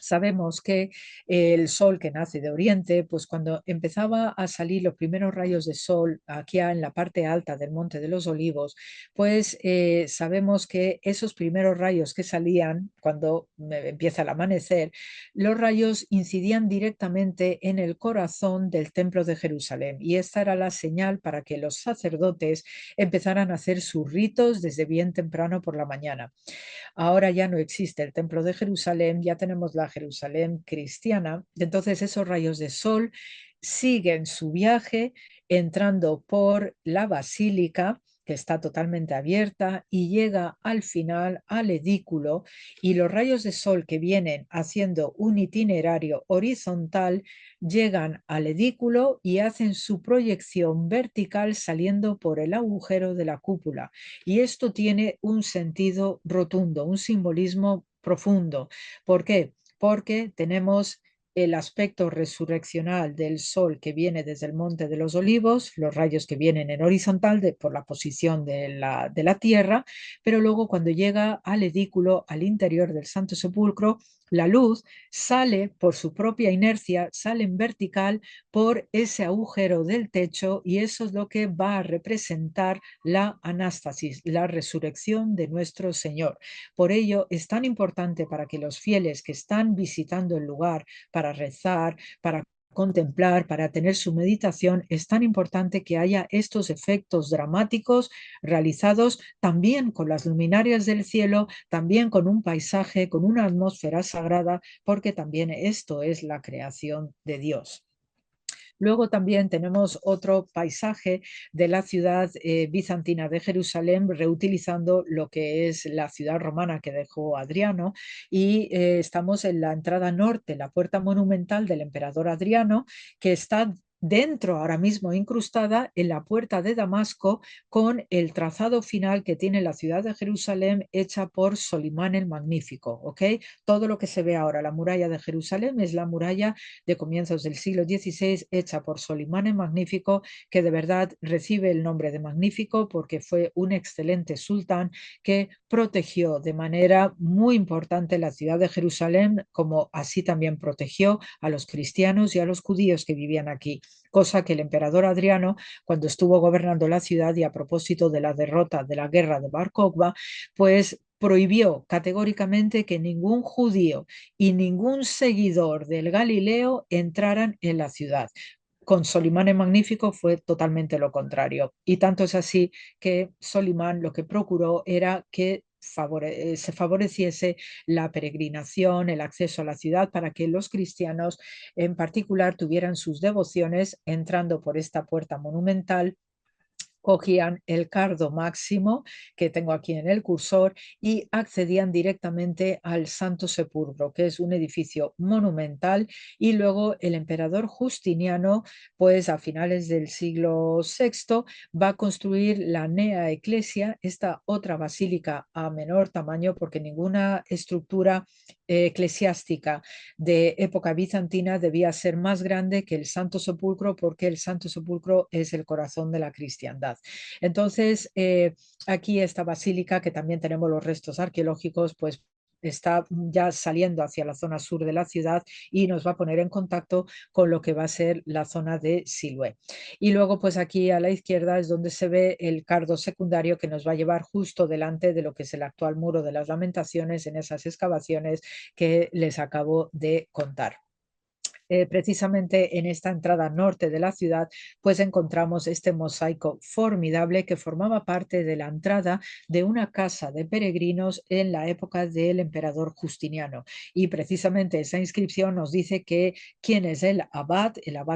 sabemos que el sol que nace de oriente, pues cuando empezaba a salir los primeros rayos de sol aquí en la parte alta del Monte de los Olivos, pues sabemos que esos primeros rayos que salían cuando empieza el amanecer, los rayos incidían directamente en el corazón del templo de Jerusalén, y esta era la señal para que los sacerdotes empezaran a hacer sus ritos desde bien temprano por la mañana. Ahora ya no existe el templo de Jerusalén, ya tenemos la Jerusalén cristiana. Entonces esos rayos de sol siguen su viaje entrando por la basílica, que está totalmente abierta, y llega al final al edículo, y los rayos de sol que vienen haciendo un itinerario horizontal llegan al edículo y hacen su proyección vertical saliendo por el agujero de la cúpula. Y esto tiene un sentido rotundo, un simbolismo profundo. ¿Por qué? Porque tenemos el aspecto resurreccional del sol que viene desde el Monte de los Olivos, los rayos que vienen en horizontal por la posición de la tierra, pero luego cuando llega al edículo, al interior del Santo Sepulcro, la luz sale por su propia inercia, sale en vertical por ese agujero del techo, y eso es lo que va a representar la anástasis, la resurrección de nuestro Señor. Por ello es tan importante para que los fieles que están visitando el lugar para rezar, para contemplar, para tener su meditación, es tan importante que haya estos efectos dramáticos realizados también con las luminarias del cielo, también con un paisaje, con una atmósfera sagrada, porque también esto es la creación de Dios. Luego también tenemos otro paisaje de la ciudad bizantina de Jerusalén, reutilizando lo que es la ciudad romana que dejó Adriano, y estamos en la entrada norte, la puerta monumental del emperador Adriano, que está dentro ahora mismo incrustada en la puerta de Damasco, con el trazado final que tiene la ciudad de Jerusalén hecha por Solimán el Magnífico, ¿ok? Todo lo que se ve ahora, la muralla de Jerusalén, es la muralla de comienzos del siglo XVI, hecha por Solimán el Magnífico, que de verdad recibe el nombre de Magnífico porque fue un excelente sultán que protegió de manera muy importante la ciudad de Jerusalén, como así también protegió a los cristianos y a los judíos que vivían aquí, cosa que el emperador Adriano, cuando estuvo gobernando la ciudad y a propósito de la derrota de la guerra de Bar Kokhba, pues prohibió categóricamente que ningún judío y ningún seguidor del Galileo entraran en la ciudad. Con Solimán el Magnífico fue totalmente lo contrario. Y tanto es así que Solimán lo que procuró era que se favoreciese la peregrinación, el acceso a la ciudad, para que los cristianos en particular tuvieran sus devociones entrando por esta puerta monumental. Cogían el cardo máximo que tengo aquí en el cursor y accedían directamente al Santo Sepulcro, que es un edificio monumental. Y luego el emperador Justiniano, pues a finales del siglo VI, va a construir la Nea Ecclesia, esta otra basílica a menor tamaño, porque ninguna estructura eclesiástica de época bizantina debía ser más grande que el Santo Sepulcro, porque el Santo Sepulcro es el corazón de la cristiandad. Entonces, aquí esta basílica, que también tenemos los restos arqueológicos, pues está ya saliendo hacia la zona sur de la ciudad y nos va a poner en contacto con lo que va a ser la zona de Siloé. Y luego pues aquí a la izquierda es donde se ve el cardo secundario que nos va a llevar justo delante de lo que es el actual Muro de las Lamentaciones en esas excavaciones que les acabo de contar. Precisamente en esta entrada norte de la ciudad, pues encontramos este mosaico formidable que formaba parte de la entrada de una casa de peregrinos en la época del emperador Justiniano. Y precisamente esa inscripción nos dice que quién es el abad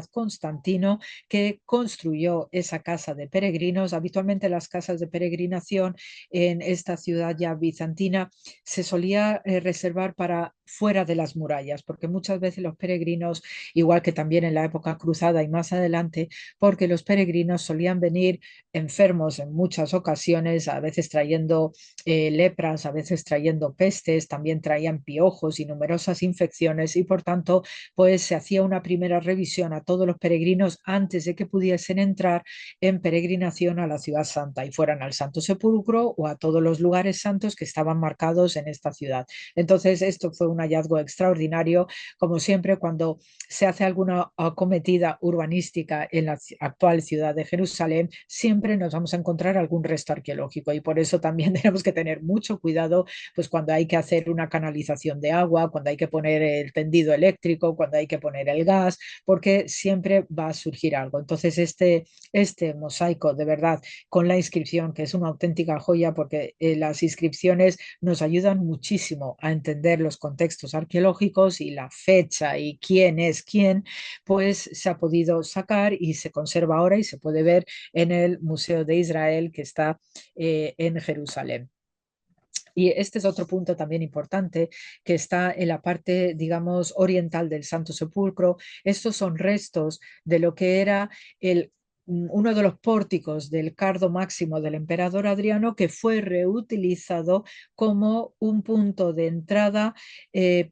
Constantino, que construyó esa casa de peregrinos. Habitualmente las casas de peregrinación en esta ciudad ya bizantina se solía reservar para fuera de las murallas, porque muchas veces los peregrinos, igual que también en la época cruzada y más adelante, porque los peregrinos solían venir enfermos en muchas ocasiones, a veces trayendo lepras, a veces trayendo pestes, también traían piojos y numerosas infecciones y por tanto pues se hacía una primera revisión a todos los peregrinos antes de que pudiesen entrar en peregrinación a la ciudad santa y fueran al Santo Sepulcro o a todos los lugares santos que estaban marcados en esta ciudad. Entonces esto fue un hallazgo extraordinario, como siempre cuando se hace alguna acometida urbanística en la actual ciudad de Jerusalén, siempre nos vamos a encontrar algún resto arqueológico y por eso también tenemos que tener mucho cuidado pues cuando hay que hacer una canalización de agua, cuando hay que poner el tendido eléctrico, cuando hay que poner el gas, porque siempre va a surgir algo. Entonces este mosaico de verdad con la inscripción, que es una auténtica joya porque las inscripciones nos ayudan muchísimo a entender los contextos arqueológicos y la fecha y quién es quién, pues se ha podido sacar y se conserva ahora y se puede ver en el Museo de Israel que está en Jerusalén. Y este es otro punto también importante que está en la parte, digamos, oriental del Santo Sepulcro. Estos son restos de lo que era uno de los pórticos del cardo máximo del emperador Adriano que fue reutilizado como un punto de entrada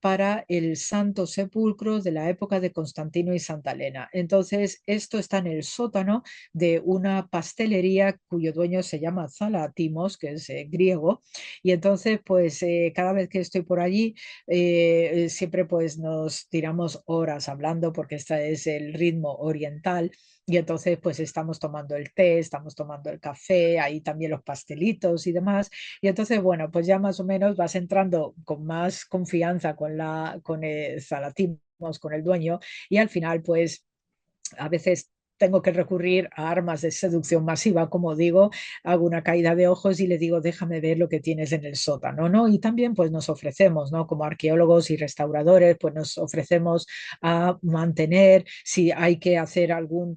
para el Santo Sepulcro de la época de Constantino y Santa Elena. Entonces, esto está en el sótano de una pastelería cuyo dueño se llama Zalatimos, que es griego, y entonces, pues cada vez que estoy por allí, siempre pues nos tiramos horas hablando porque este es el ritmo oriental. Y entonces pues estamos tomando el té, estamos tomando el café, ahí también los pastelitos y demás. Y entonces, bueno, pues ya más o menos vas entrando con más confianza con el Zalatimos, con el dueño, y al final pues a veces tengo que recurrir a armas de seducción masiva, como digo, hago una caída de ojos y le digo, déjame ver lo que tienes en el sótano, ¿no? Y también pues nos ofrecemos, ¿no? Como arqueólogos y restauradores, pues nos ofrecemos a mantener, si hay que hacer alguna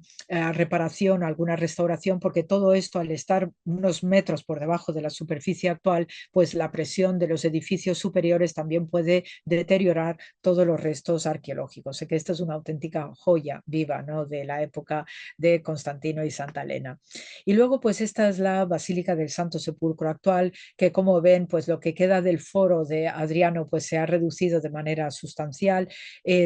reparación, alguna restauración, porque todo esto al estar unos metros por debajo de la superficie actual, pues la presión de los edificios superiores también puede deteriorar todos los restos arqueológicos. Sé que esta es una auténtica joya viva, ¿no? De la época de Constantino y Santa Elena. Y luego, pues esta es la Basílica del Santo Sepulcro actual, que como ven, pues lo que queda del foro de Adriano, pues se ha reducido de manera sustancial.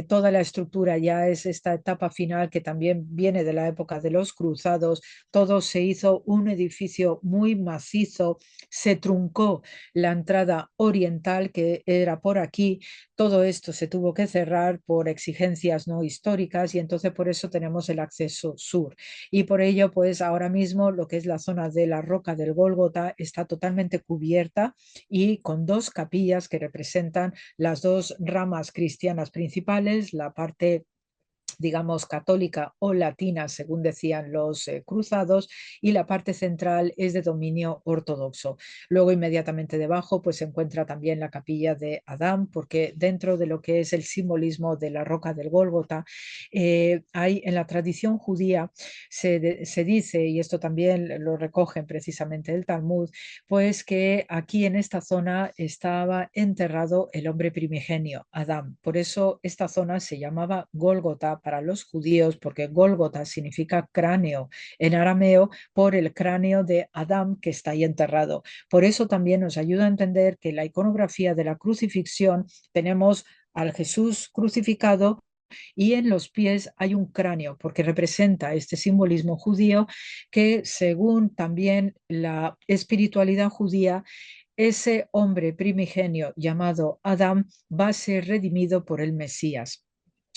Toda la estructura ya es esta etapa final que también viene de la época de los cruzados. Todo se hizo un edificio muy macizo, se truncó la entrada oriental que era por aquí. Todo esto se tuvo que cerrar por exigencias no históricas y entonces por eso tenemos el acceso sur. Y por ello, pues ahora mismo lo que es la zona de la Roca del Gólgota está totalmente cubierta y con dos capillas que representan las dos ramas cristianas principales, la parte digamos, católica o latina, según decían los cruzados, y la parte central es de dominio ortodoxo. Luego, inmediatamente debajo, pues se encuentra también la capilla de Adán, porque dentro de lo que es el simbolismo de la roca del Gólgota, hay en la tradición judía, se dice, y esto también lo recogen precisamente el Talmud, pues que aquí en esta zona estaba enterrado el hombre primigenio, Adán. Por eso esta zona se llamaba Gólgota para los judíos, porque Gólgota significa cráneo en arameo, por el cráneo de Adán que está ahí enterrado. Por eso también nos ayuda a entender que en la iconografía de la crucifixión tenemos al Jesús crucificado y en los pies hay un cráneo, porque representa este simbolismo judío que según también la espiritualidad judía ese hombre primigenio llamado Adán va a ser redimido por el Mesías.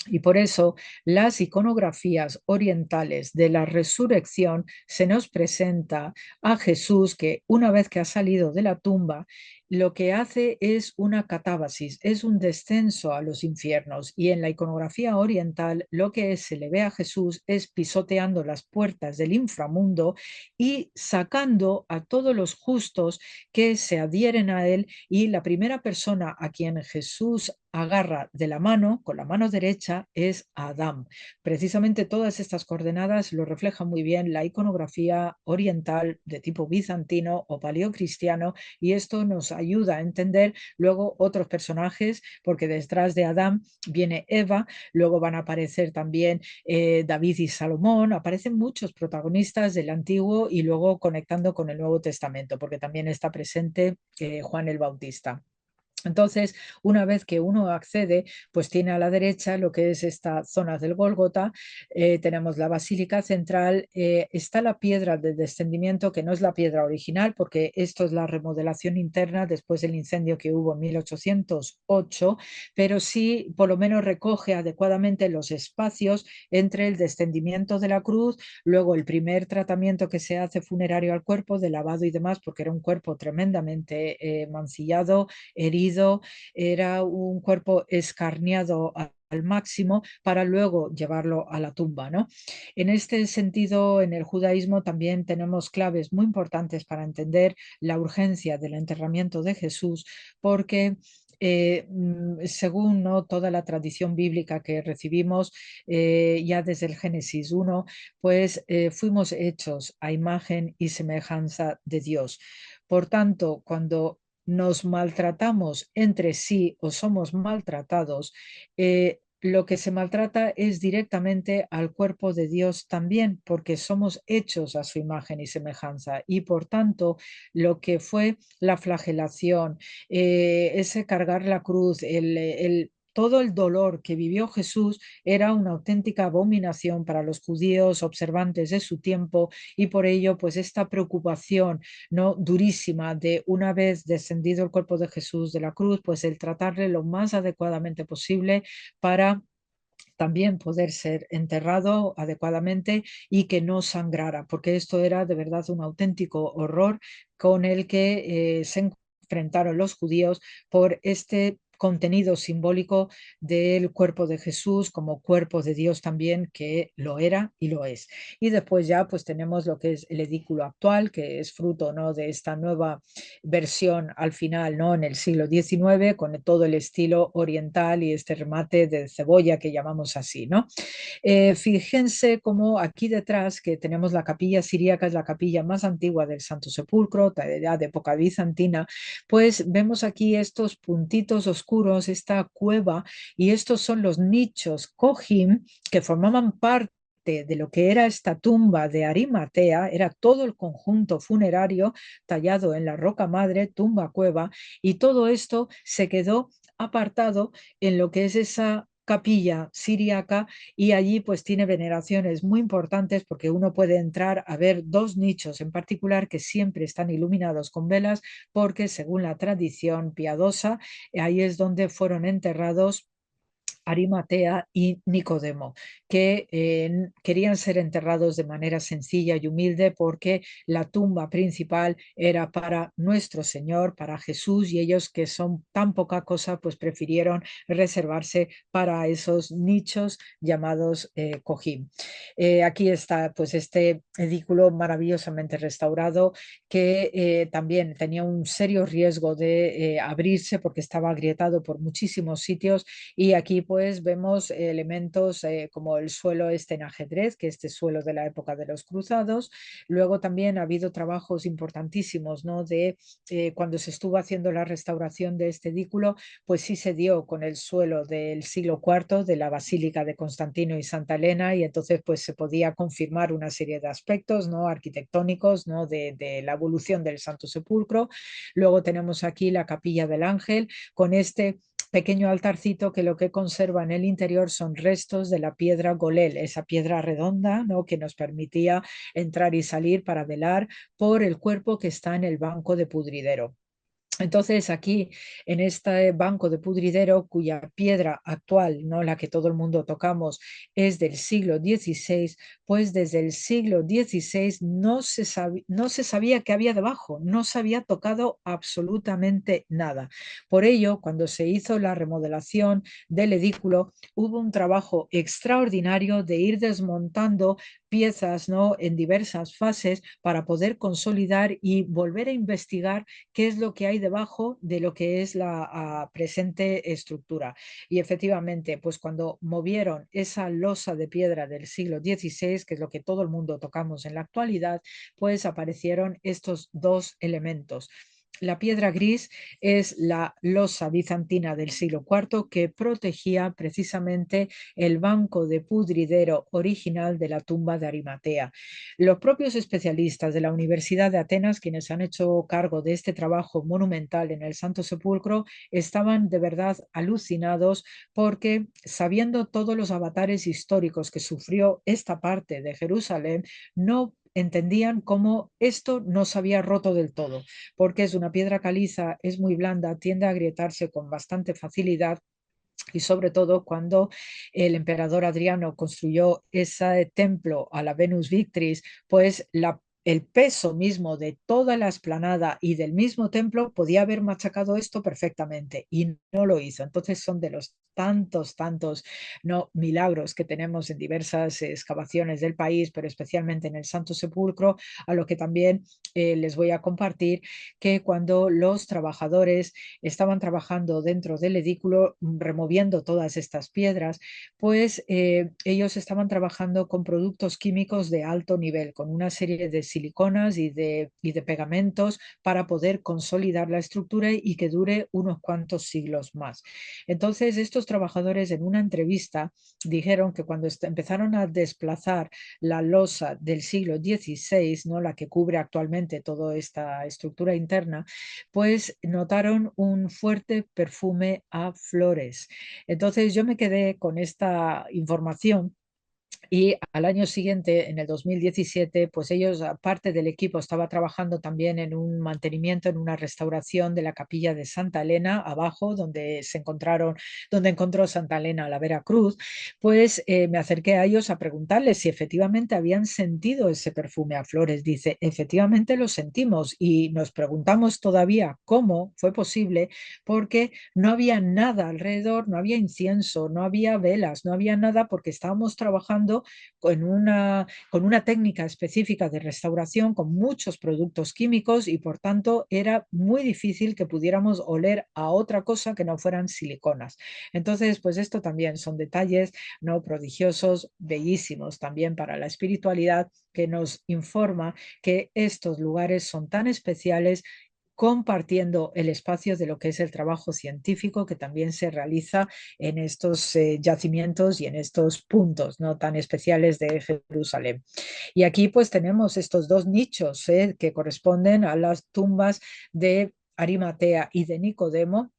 Y por eso las iconografías orientales de la resurrección se nos presenta a Jesús que una vez que ha salido de la tumba, lo que hace es una catábasis, es un descenso a los infiernos. Y en la iconografía oriental lo que se le ve a Jesús es pisoteando las puertas del inframundo y sacando a todos los justos que se adhieren a él, y la primera persona a quien Jesús agarra de la mano, con la mano derecha, es Adán. Precisamente todas estas coordenadas lo refleja muy bien la iconografía oriental de tipo bizantino o paleocristiano, y esto nos ayuda a entender luego otros personajes, porque detrás de Adán viene Eva, luego van a aparecer también David y Salomón, aparecen muchos protagonistas del Antiguo y luego conectando con el Nuevo Testamento, porque también está presente Juan el Bautista. Entonces, una vez que uno accede, pues tiene a la derecha lo que es esta zona del Gólgota, tenemos la Basílica Central, está la piedra de descendimiento, que no es la piedra original, porque esto es la remodelación interna después del incendio que hubo en 1808, pero sí por lo menos recoge adecuadamente los espacios entre el descendimiento de la cruz, luego el primer tratamiento que se hace funerario al cuerpo, de lavado y demás, porque era un cuerpo tremendamente mancillado, herido, era un cuerpo escarniado al máximo para luego llevarlo a la tumba, ¿no? En este sentido, en el judaísmo también tenemos claves muy importantes para entender la urgencia del enterramiento de Jesús, porque según, ¿no?, toda la tradición bíblica que recibimos ya desde el Génesis 1, pues fuimos hechos a imagen y semejanza de Dios. Por tanto, cuando nos maltratamos entre sí o somos maltratados, lo que se maltrata es directamente al cuerpo de Dios también, porque somos hechos a su imagen y semejanza. Y por tanto, lo que fue la flagelación, ese cargar la cruz, todo el dolor que vivió Jesús era una auténtica abominación para los judíos observantes de su tiempo, y por ello, pues esta preocupación, ¿no?, durísima de, una vez descendido el cuerpo de Jesús de la cruz, pues el tratarle lo más adecuadamente posible para también poder ser enterrado adecuadamente y que no sangrara, porque esto era de verdad un auténtico horror con el que se enfrentaron los judíos por este contenido simbólico del cuerpo de Jesús como cuerpo de Dios también, que lo era y lo es. Y después ya pues tenemos lo que es el edículo actual, que es fruto, ¿no?, de esta nueva versión al final, ¿no?, en el siglo XIX, con todo el estilo oriental y este remate de cebolla que llamamos así, ¿no? Fíjense cómo aquí detrás, que tenemos la capilla siríaca, es la capilla más antigua del Santo Sepulcro, de época bizantina, pues vemos aquí estos puntitos oscuros, esta cueva, y estos son los nichos Cojim que formaban parte de lo que era esta tumba de Arimatea. Era todo el conjunto funerario tallado en la roca madre, tumba cueva, y todo esto se quedó apartado en lo que es esa capilla siriaca, y allí pues tiene veneraciones muy importantes, porque uno puede entrar a ver dos nichos en particular que siempre están iluminados con velas, porque según la tradición piadosa, ahí es donde fueron enterrados Arimatea y Nicodemo, que querían ser enterrados de manera sencilla y humilde, porque la tumba principal era para nuestro Señor, para Jesús, y ellos, que son tan poca cosa, pues prefirieron reservarse para esos nichos llamados Cojim. Aquí está pues este edículo maravillosamente restaurado, que también tenía un serio riesgo de abrirse, porque estaba agrietado por muchísimos sitios, y aquí pues vemos elementos como el suelo este en ajedrez, que este suelo de la época de los cruzados. Luego también ha habido trabajos importantísimos, ¿no?, de cuando se estuvo haciendo la restauración de este edículo, pues sí se dio con el suelo del siglo IV de la Basílica de Constantino y Santa Elena, y entonces pues se podía confirmar una serie de aspectos, ¿no?, arquitectónicos, ¿no?, de la evolución del Santo Sepulcro. Luego tenemos aquí la Capilla del Ángel, con este pequeño altarcito que lo que conserva en el interior son restos de la piedra golel, esa piedra redonda, ¿no?, que nos permitía entrar y salir para velar por el cuerpo que está en el banco de pudridero. Entonces aquí en este banco de Pudridero, cuya piedra actual, no la que todo el mundo tocamos, es del siglo XVI, pues desde el siglo XVI no se sabía qué había debajo, no se había tocado absolutamente nada. Por ello, cuando se hizo la remodelación del edículo, hubo un trabajo extraordinario de ir desmontando piezas, ¿no?, en diversas fases para poder consolidar y volver a investigar qué es lo que hay debajo de lo que es la presente estructura. Y efectivamente, pues cuando movieron esa losa de piedra del siglo XVI, que es lo que todo el mundo tocamos en la actualidad, pues aparecieron estos dos elementos. La piedra gris es la losa bizantina del siglo IV que protegía precisamente el banco de pudridero original de la tumba de Arimatea. Los propios especialistas de la Universidad de Atenas, quienes han hecho cargo de este trabajo monumental en el Santo Sepulcro, estaban de verdad alucinados porque, sabiendo todos los avatares históricos que sufrió esta parte de Jerusalén, no entendían cómo esto no se había roto del todo, porque es una piedra caliza, es muy blanda, tiende a agrietarse con bastante facilidad y sobre todo cuando el emperador Adriano construyó ese templo a la Venus Victrix, pues el peso mismo de toda la explanada y del mismo templo podía haber machacado esto perfectamente y no lo hizo. Entonces son de los tantos no milagros que tenemos en diversas excavaciones del país, pero especialmente en el Santo Sepulcro, a lo que también les voy a compartir que cuando los trabajadores estaban trabajando dentro del edículo, removiendo todas estas piedras, pues ellos estaban trabajando con productos químicos de alto nivel, con una serie de siliconas y de pegamentos para poder consolidar la estructura y que dure unos cuantos siglos más. Entonces, estos trabajadores en una entrevista dijeron que cuando empezaron a desplazar la losa del siglo XVI, ¿no?, la que cubre actualmente toda esta estructura interna, pues notaron un fuerte perfume a flores. Entonces yo me quedé con esta información y al año siguiente, en el 2017, pues ellos, aparte del equipo, estaba trabajando también en un mantenimiento, en una restauración de la capilla de Santa Elena, abajo, donde encontró Santa Elena la Veracruz, pues me acerqué a ellos a preguntarles si efectivamente habían sentido ese perfume a flores. Dice, efectivamente lo sentimos y nos preguntamos todavía cómo fue posible, porque no había nada alrededor, no había incienso, no había velas, no había nada porque estábamos trabajando con una técnica específica de restauración con muchos productos químicos y por tanto era muy difícil que pudiéramos oler a otra cosa que no fueran siliconas. Entonces, pues esto también son detalles no prodigiosos, bellísimos también para la espiritualidad, que nos informa que estos lugares son tan especiales, compartiendo el espacio de lo que es el trabajo científico que también se realiza en estos yacimientos y en estos puntos no tan especiales de Jerusalén. Y aquí pues tenemos estos dos nichos que corresponden a las tumbas de Arimatea y de Nicodemo,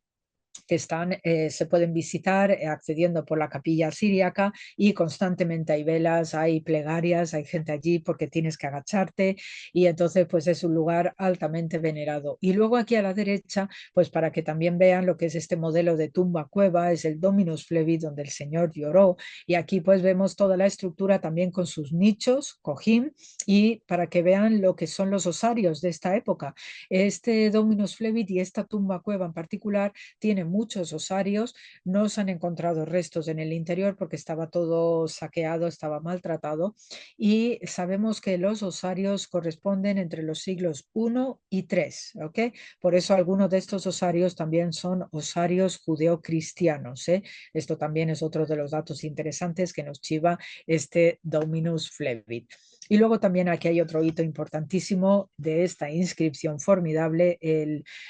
que se pueden visitar accediendo por la capilla siríaca, y constantemente hay velas, hay plegarias, hay gente allí porque tienes que agacharte y entonces pues es un lugar altamente venerado. Y luego aquí a la derecha, pues para que también vean lo que es este modelo de tumba cueva, es el Dominus Flevit donde el Señor lloró, y aquí pues vemos toda la estructura también con sus nichos, cojín, y para que vean lo que son los osarios de esta época. Este Dominus Flevit y esta tumba cueva en particular tiene muchos osarios, no se han encontrado restos en el interior porque estaba todo saqueado, estaba maltratado, y sabemos que los osarios corresponden entre los siglos I y III, ¿ok? Por eso algunos de estos osarios también son osarios judeocristianos, ¿eh? Esto también es otro de los datos interesantes que nos chiva este Dominus Flevit. Y luego también aquí hay otro hito importantísimo de esta inscripción formidable,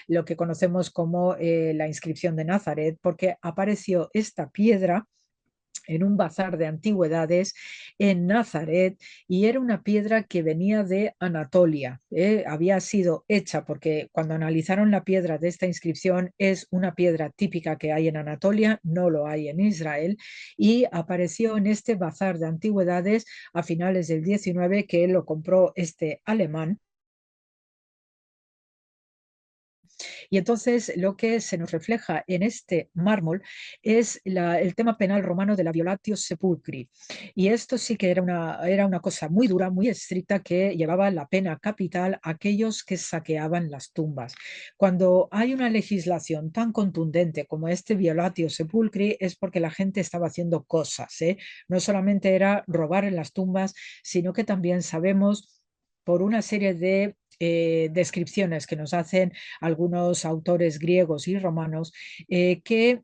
lo que conocemos como la inscripción de Nazaret, porque apareció esta piedra en un bazar de antigüedades en Nazaret, y era una piedra que venía de Anatolia. Había sido hecha porque cuando analizaron la piedra de esta inscripción es una piedra típica que hay en Anatolia, no lo hay en Israel, y apareció en este bazar de antigüedades a finales del 19, que lo compró este alemán. Y entonces lo que se nos refleja en este mármol es el tema penal romano de la violatio sepulcri. Y esto sí que era una cosa muy dura, muy estricta, que llevaba la pena capital a aquellos que saqueaban las tumbas. Cuando hay una legislación tan contundente como este violatio sepulcri es porque la gente estaba haciendo cosas, ¿eh? No solamente era robar en las tumbas, sino que también sabemos por una serie de descripciones que nos hacen algunos autores griegos y romanos, que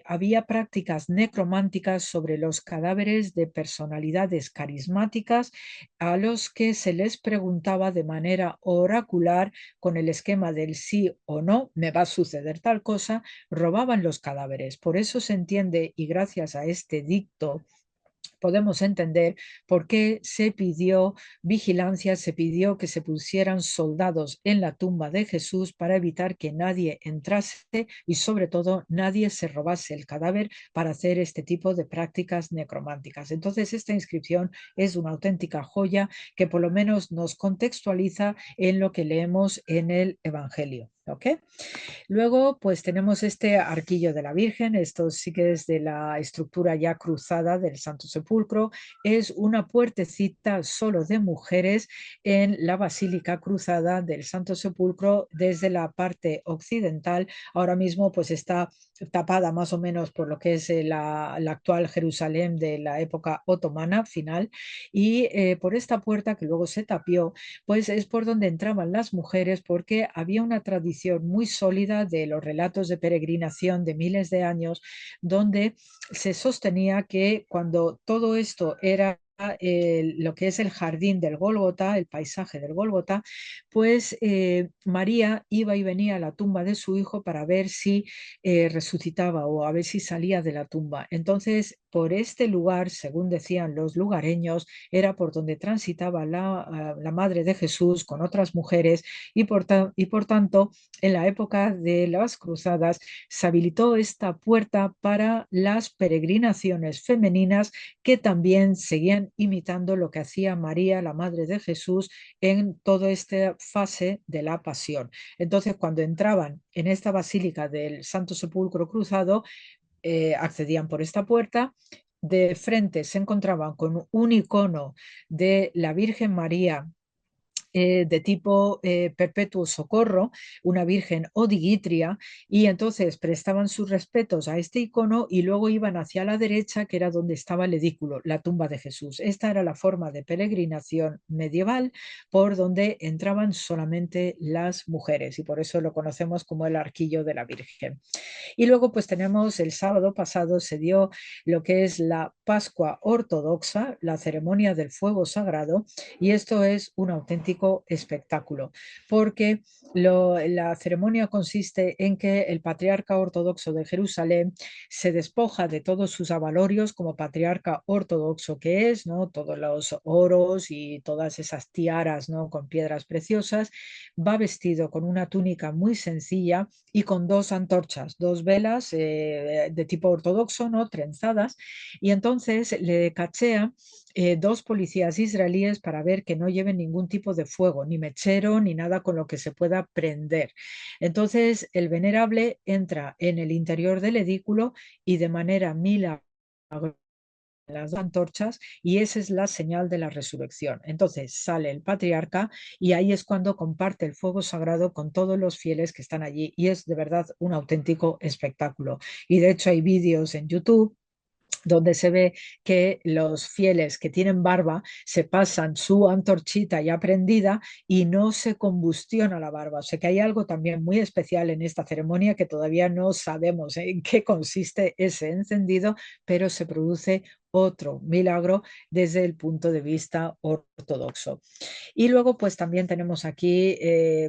había prácticas necrománticas sobre los cadáveres de personalidades carismáticas a los que se les preguntaba de manera oracular con el esquema del sí o no, me va a suceder tal cosa, robaban los cadáveres. Por eso se entiende, y gracias a este dicto podemos entender por qué se pidió vigilancia, se pidió que se pusieran soldados en la tumba de Jesús para evitar que nadie entrase y sobre todo nadie se robase el cadáver para hacer este tipo de prácticas necrománticas. Entonces esta inscripción es una auténtica joya que por lo menos nos contextualiza en lo que leemos en el Evangelio. ¿Ok? Luego, pues tenemos este arquillo de la Virgen, esto sí que es de la estructura ya cruzada del Santo Sepulcro, es una puertecita solo de mujeres en la Basílica Cruzada del Santo Sepulcro desde la parte occidental. Ahora mismo pues está tapada más o menos por lo que es la actual Jerusalén de la época otomana final, y por esta puerta que luego se tapió, pues es por donde entraban las mujeres, porque había una tradición muy sólida de los relatos de peregrinación de miles de años, donde se sostenía que cuando todo esto era lo que es el jardín del Gólgota, el paisaje del Gólgota, pues María iba y venía a la tumba de su hijo para ver si resucitaba o a ver si salía de la tumba. Entonces, por este lugar, según decían los lugareños, era por donde transitaba la Madre de Jesús con otras mujeres, y por tanto, en la época de las cruzadas se habilitó esta puerta para las peregrinaciones femeninas, que también seguían imitando lo que hacía María, la Madre de Jesús, en toda esta fase de la pasión. Entonces, cuando entraban en esta basílica del Santo Sepulcro Cruzado, accedían por esta puerta. De frente se encontraban con un icono de la Virgen María, de tipo perpetuo socorro, una virgen odigitria, y entonces prestaban sus respetos a este icono y luego iban hacia la derecha, que era donde estaba el edículo, la tumba de Jesús. Esta era la forma de peregrinación medieval por donde entraban solamente las mujeres, y por eso lo conocemos como el arquillo de la Virgen. Y luego pues tenemos el sábado pasado se dio lo que es la Pascua Ortodoxa, la ceremonia del fuego sagrado, y esto es un auténtico espectáculo, porque la ceremonia consiste en que el patriarca ortodoxo de Jerusalén se despoja de todos sus avalorios como patriarca ortodoxo que es, ¿no? Todos los oros y todas esas tiaras, ¿no? Con piedras preciosas, va vestido con una túnica muy sencilla y con dos antorchas, dos velas de tipo ortodoxo, ¿no? Trenzadas, y entonces le cachea dos policías israelíes para ver que no lleven ningún tipo de fuego, ni mechero, ni nada con lo que se pueda prender. Entonces el venerable entra en el interior del edículo y de manera milagrosa las dos antorchas, y esa es la señal de la resurrección. Entonces sale el patriarca y ahí es cuando comparte el fuego sagrado con todos los fieles que están allí, y es de verdad un auténtico espectáculo. Y de hecho hay vídeos en YouTube donde se ve que los fieles que tienen barba se pasan su antorchita ya prendida y no se combustiona la barba. O sea que hay algo también muy especial en esta ceremonia que todavía no sabemos en qué consiste ese encendido, pero se produce otro milagro desde el punto de vista ortodoxo. Y luego, pues también tenemos aquí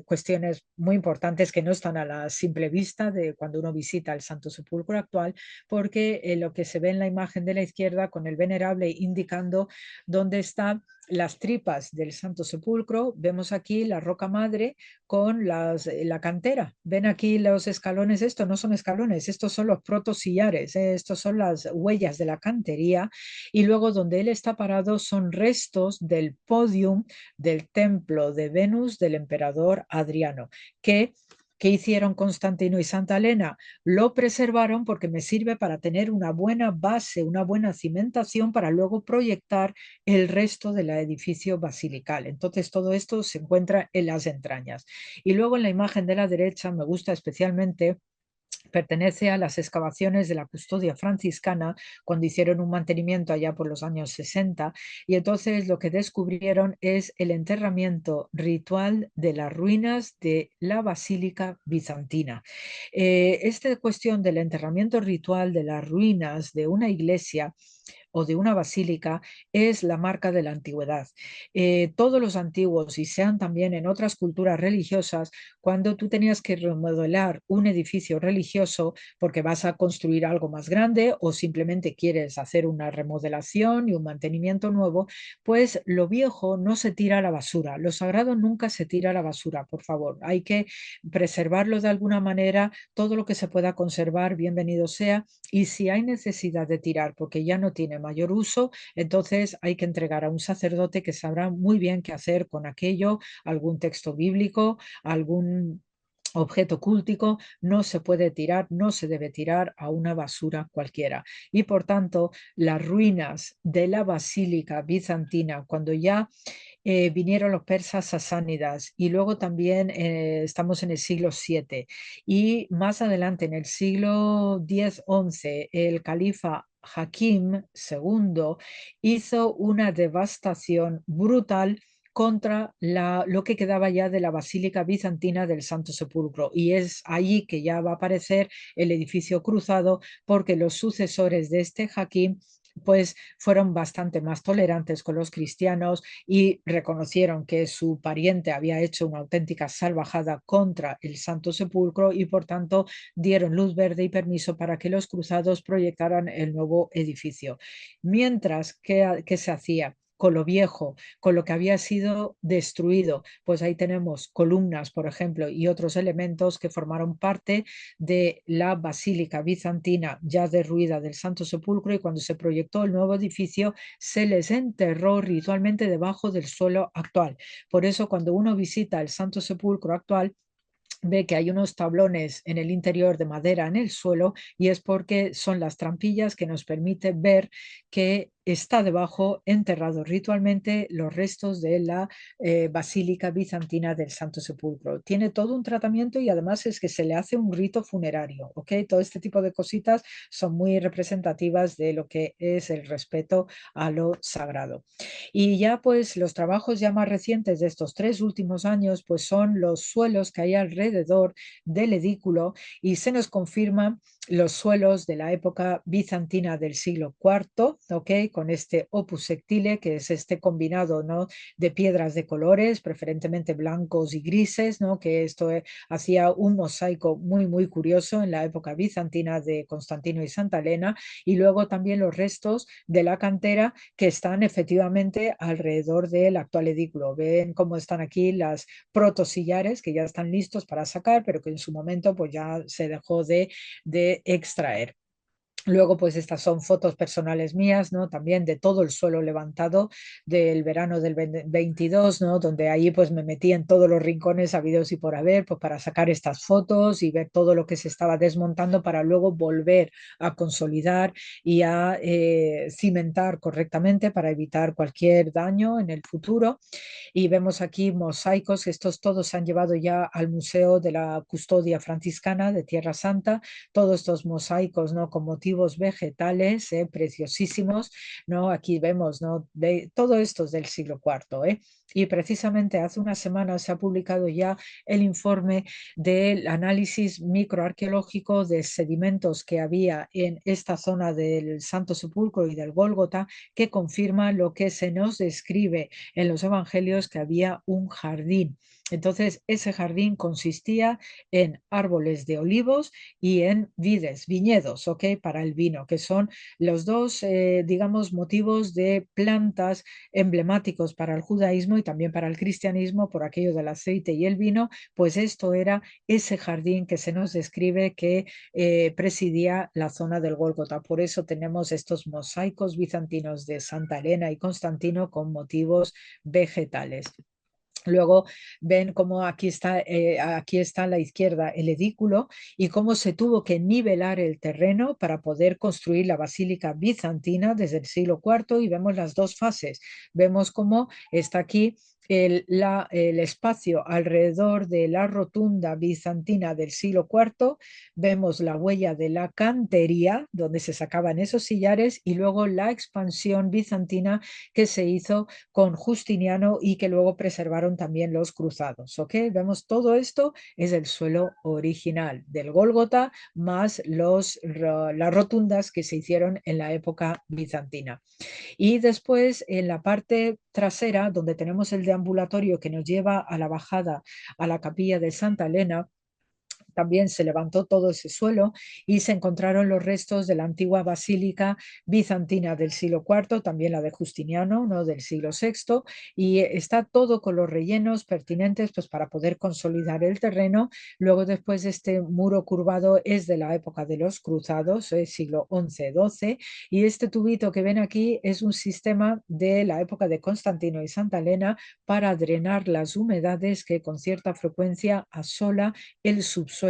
cuestiones muy importantes que no están a la simple vista de cuando uno visita el Santo Sepulcro actual, porque lo que se ve en la imagen de la izquierda con el venerable indicando dónde están las tripas del Santo Sepulcro, vemos aquí la roca madre con la cantera. Ven aquí los escalones, estos no son escalones, estos son los protosillares, estos son las huellas de la cantería, y luego donde él está parado son restos del podium del templo de Venus del emperador Adriano, que ¿Qué hicieron Constantino y Santa Elena? Lo preservaron porque me sirve para tener una buena base, una buena cimentación para luego proyectar el resto del edificio basilical. Entonces todo esto se encuentra en las entrañas. Y luego en la imagen de la derecha me gusta especialmente, pertenece a las excavaciones de la custodia franciscana cuando hicieron un mantenimiento allá por los años 60, y entonces lo que descubrieron es el enterramiento ritual de las ruinas de la Basílica Bizantina. Esta cuestión del enterramiento ritual de las ruinas de una iglesia o de una basílica es la marca de la antigüedad. Todos los antiguos, y sean también en otras culturas religiosas, cuando tú tenías que remodelar un edificio religioso porque vas a construir algo más grande o simplemente quieres hacer una remodelación y un mantenimiento nuevo, pues lo viejo no se tira a la basura. Lo sagrado nunca se tira a la basura, por favor. Hay que preservarlo de alguna manera, todo lo que se pueda conservar, bienvenido sea, y si hay necesidad de tirar porque ya no tiene mayor uso, entonces hay que entregar a un sacerdote que sabrá muy bien qué hacer con aquello, algún texto bíblico, algún objeto cúltico. No se puede tirar, no se debe tirar a una basura cualquiera. Y por tanto, las ruinas de la Basílica Bizantina, cuando ya vinieron los persas sasánidas, y luego también estamos en el siglo VII, y más adelante en el siglo X-XI el califa Hakim II hizo una devastación brutal contra lo que quedaba ya de la Basílica Bizantina del Santo Sepulcro. Y es allí que ya va a aparecer el edificio cruzado, porque los sucesores de este Hakim pues fueron bastante más tolerantes con los cristianos y reconocieron que su pariente había hecho una auténtica salvajada contra el Santo Sepulcro, y por tanto dieron luz verde y permiso para que los cruzados proyectaran el nuevo edificio. Mientras que se hacía con lo viejo, con lo que había sido destruido, pues ahí tenemos columnas, por ejemplo, y otros elementos que formaron parte de la Basílica Bizantina ya derruida del Santo Sepulcro, y cuando se proyectó el nuevo edificio se les enterró ritualmente debajo del suelo actual. Por eso cuando uno visita el Santo Sepulcro actual, ve que hay unos tablones en el interior de madera en el suelo, y es porque son las trampillas que nos permiten ver que está debajo, enterrado ritualmente, los restos de la Basílica Bizantina del Santo Sepulcro. Tiene todo un tratamiento y además es que se le hace un rito funerario, ¿ok? Todo este tipo de cositas son muy representativas de lo que es el respeto a lo sagrado. Y ya pues los trabajos ya más recientes de estos 3 últimos años pues son los suelos que hay alrededor del edículo, y se nos confirman los suelos de la época bizantina del siglo IV, ¿ok? Con este opus sectile, que es este combinado, ¿no?, de piedras de colores, preferentemente blancos y grises, ¿no?, que esto hacía un mosaico muy, muy curioso en la época bizantina de Constantino y Santa Elena. Y luego también los restos de la cantera que están efectivamente alrededor del actual edículo. Ven cómo están aquí las protosillares que ya están listos para sacar, pero que en su momento pues ya se dejó de extraer. Luego, pues estas son fotos personales mías, ¿no? También de todo el suelo levantado del verano del 22, ¿no? Donde ahí pues me metí en todos los rincones habidos y por haber, pues para sacar estas fotos y ver todo lo que se estaba desmontando para luego volver a consolidar y a cimentar correctamente para evitar cualquier daño en el futuro. Y vemos aquí mosaicos, estos todos se han llevado ya al Museo de la Custodia Franciscana de Tierra Santa, todos estos mosaicos, ¿no?, con motivos vegetales, preciosísimos, ¿no? Aquí vemos, ¿no?, de todo esto es del siglo IV, ¿eh? Y precisamente hace una semana se ha publicado ya el informe del análisis microarqueológico de sedimentos que había en esta zona del Santo Sepulcro y del Gólgota, que confirma lo que se nos describe en los evangelios, que había un jardín. Entonces, ese jardín consistía en árboles de olivos y en viñedos, ¿ok? Para el vino, que son los dos, digamos, motivos de plantas emblemáticos para el judaísmo y también para el cristianismo, por aquello del aceite y el vino. Pues esto era ese jardín que se nos describe que presidía la zona del Gólgota. Por eso tenemos estos mosaicos bizantinos de Santa Elena y Constantino con motivos vegetales. Luego ven cómo aquí está a la izquierda el edículo y cómo se tuvo que nivelar el terreno para poder construir la basílica bizantina desde el siglo IV, y vemos las dos fases. Vemos cómo está aquí el espacio alrededor de la rotunda bizantina del siglo IV. Vemos la huella de la cantería donde se sacaban esos sillares, y luego la expansión bizantina que se hizo con Justiniano y que luego preservaron también los cruzados. ¿Ok? Vemos todo esto es el suelo original del Gólgota más las rotundas que se hicieron en la época bizantina. Y después en la parte trasera, donde tenemos el deambulatorio que nos lleva a la bajada a la capilla de Santa Elena, también se levantó todo ese suelo y se encontraron los restos de la antigua basílica bizantina del siglo IV, también la de Justiniano, ¿no? Del siglo VI, y está todo con los rellenos pertinentes pues, para poder consolidar el terreno. Luego después este muro curvado es de la época de los cruzados, siglo XI-XII, y este tubito que ven aquí es un sistema de la época de Constantino y Santa Elena para drenar las humedades que con cierta frecuencia asola el subsuelo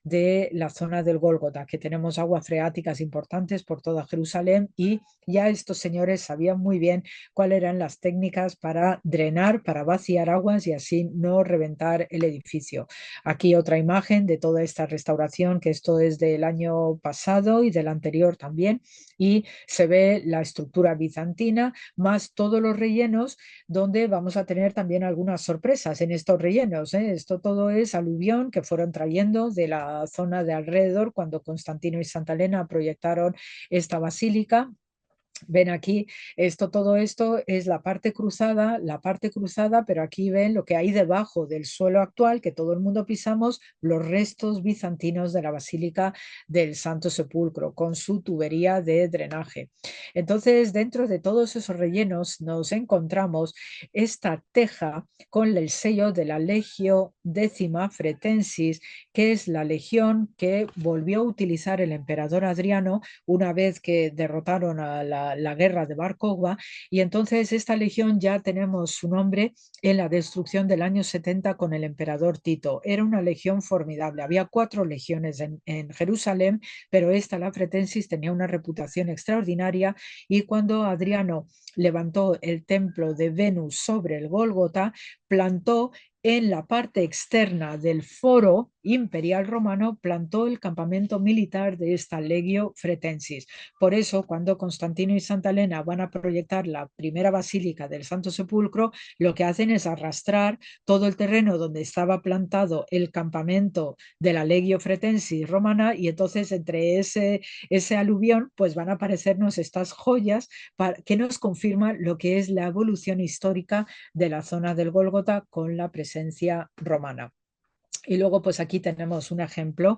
de la zona del Gólgota, que tenemos aguas freáticas importantes por toda Jerusalén, y ya estos señores sabían muy bien cuáles eran las técnicas para drenar, para vaciar aguas y así no reventar el edificio. Aquí otra imagen de toda esta restauración, que esto es del año pasado y del anterior también, y se ve la estructura bizantina más todos los rellenos, donde vamos a tener también algunas sorpresas en estos rellenos. Esto todo es aluvión que fueron trayendo de la zona de alrededor cuando Constantino y Santa Elena proyectaron esta basílica. Ven aquí, todo esto es la parte cruzada, pero aquí ven lo que hay debajo del suelo actual, que todo el mundo pisamos, los restos bizantinos de la Basílica del Santo Sepulcro, con su tubería de drenaje. Entonces, dentro de todos esos rellenos nos encontramos esta teja con el sello de la Legio Décima Fretensis, que es la legión que volvió a utilizar el emperador Adriano una vez que derrotaron a la guerra de Bar Kokhba, y entonces esta legión ya tenemos su nombre en la destrucción del año 70 con el emperador Tito. Era una legión formidable, había 4 legiones en Jerusalén, pero esta, la Fretensis, tenía una reputación extraordinaria, y cuando Adriano levantó el templo de Venus sobre el Gólgota, plantó en la parte externa del foro imperial romano, plantó el campamento militar de esta Legio Fretensis. Por eso, cuando Constantino y Santa Elena van a proyectar la primera basílica del Santo Sepulcro, lo que hacen es arrastrar todo el terreno donde estaba plantado el campamento de la Legio Fretensis romana, y entonces entre ese aluvión pues van a aparecernos estas joyas que nos confirman lo que es la evolución histórica de la zona del Gólgota con la presencia romana. Y luego, pues aquí tenemos un ejemplo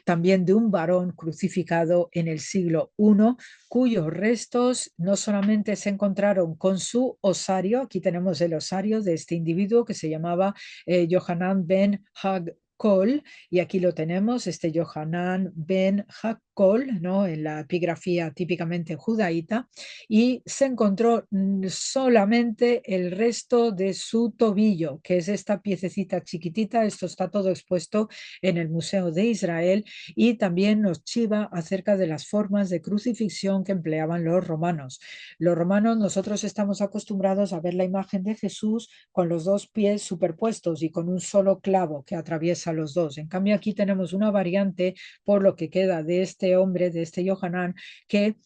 también de un varón crucificado en el siglo I, cuyos restos no solamente se encontraron con su osario, aquí tenemos el osario de este individuo que se llamaba Yohanan ben Hakkol, y aquí lo tenemos, este Yohanan ben Hakkol, ¿no? En la epigrafía típicamente judaíta, y se encontró solamente el resto de su tobillo, que es esta piececita chiquitita. Esto está todo expuesto en el Museo de Israel, y también nos chiva acerca de las formas de crucifixión que empleaban los romanos. Los romanos, nosotros estamos acostumbrados a ver la imagen de Jesús con los 2 pies superpuestos y con un solo clavo que atraviesa los dos. En cambio, aquí tenemos una variante, por lo que queda de este hombre, de este Yohanan, que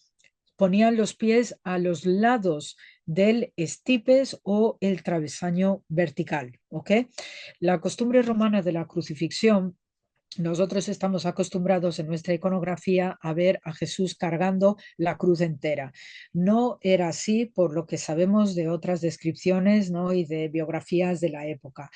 ponían los pies a los lados del estipes o el travesaño vertical. ¿Ok? La costumbre romana de la crucifixión, nosotros estamos acostumbrados en nuestra iconografía a ver a Jesús cargando la cruz entera. No era así por lo que sabemos de otras descripciones, ¿no? Y de biografías de la época.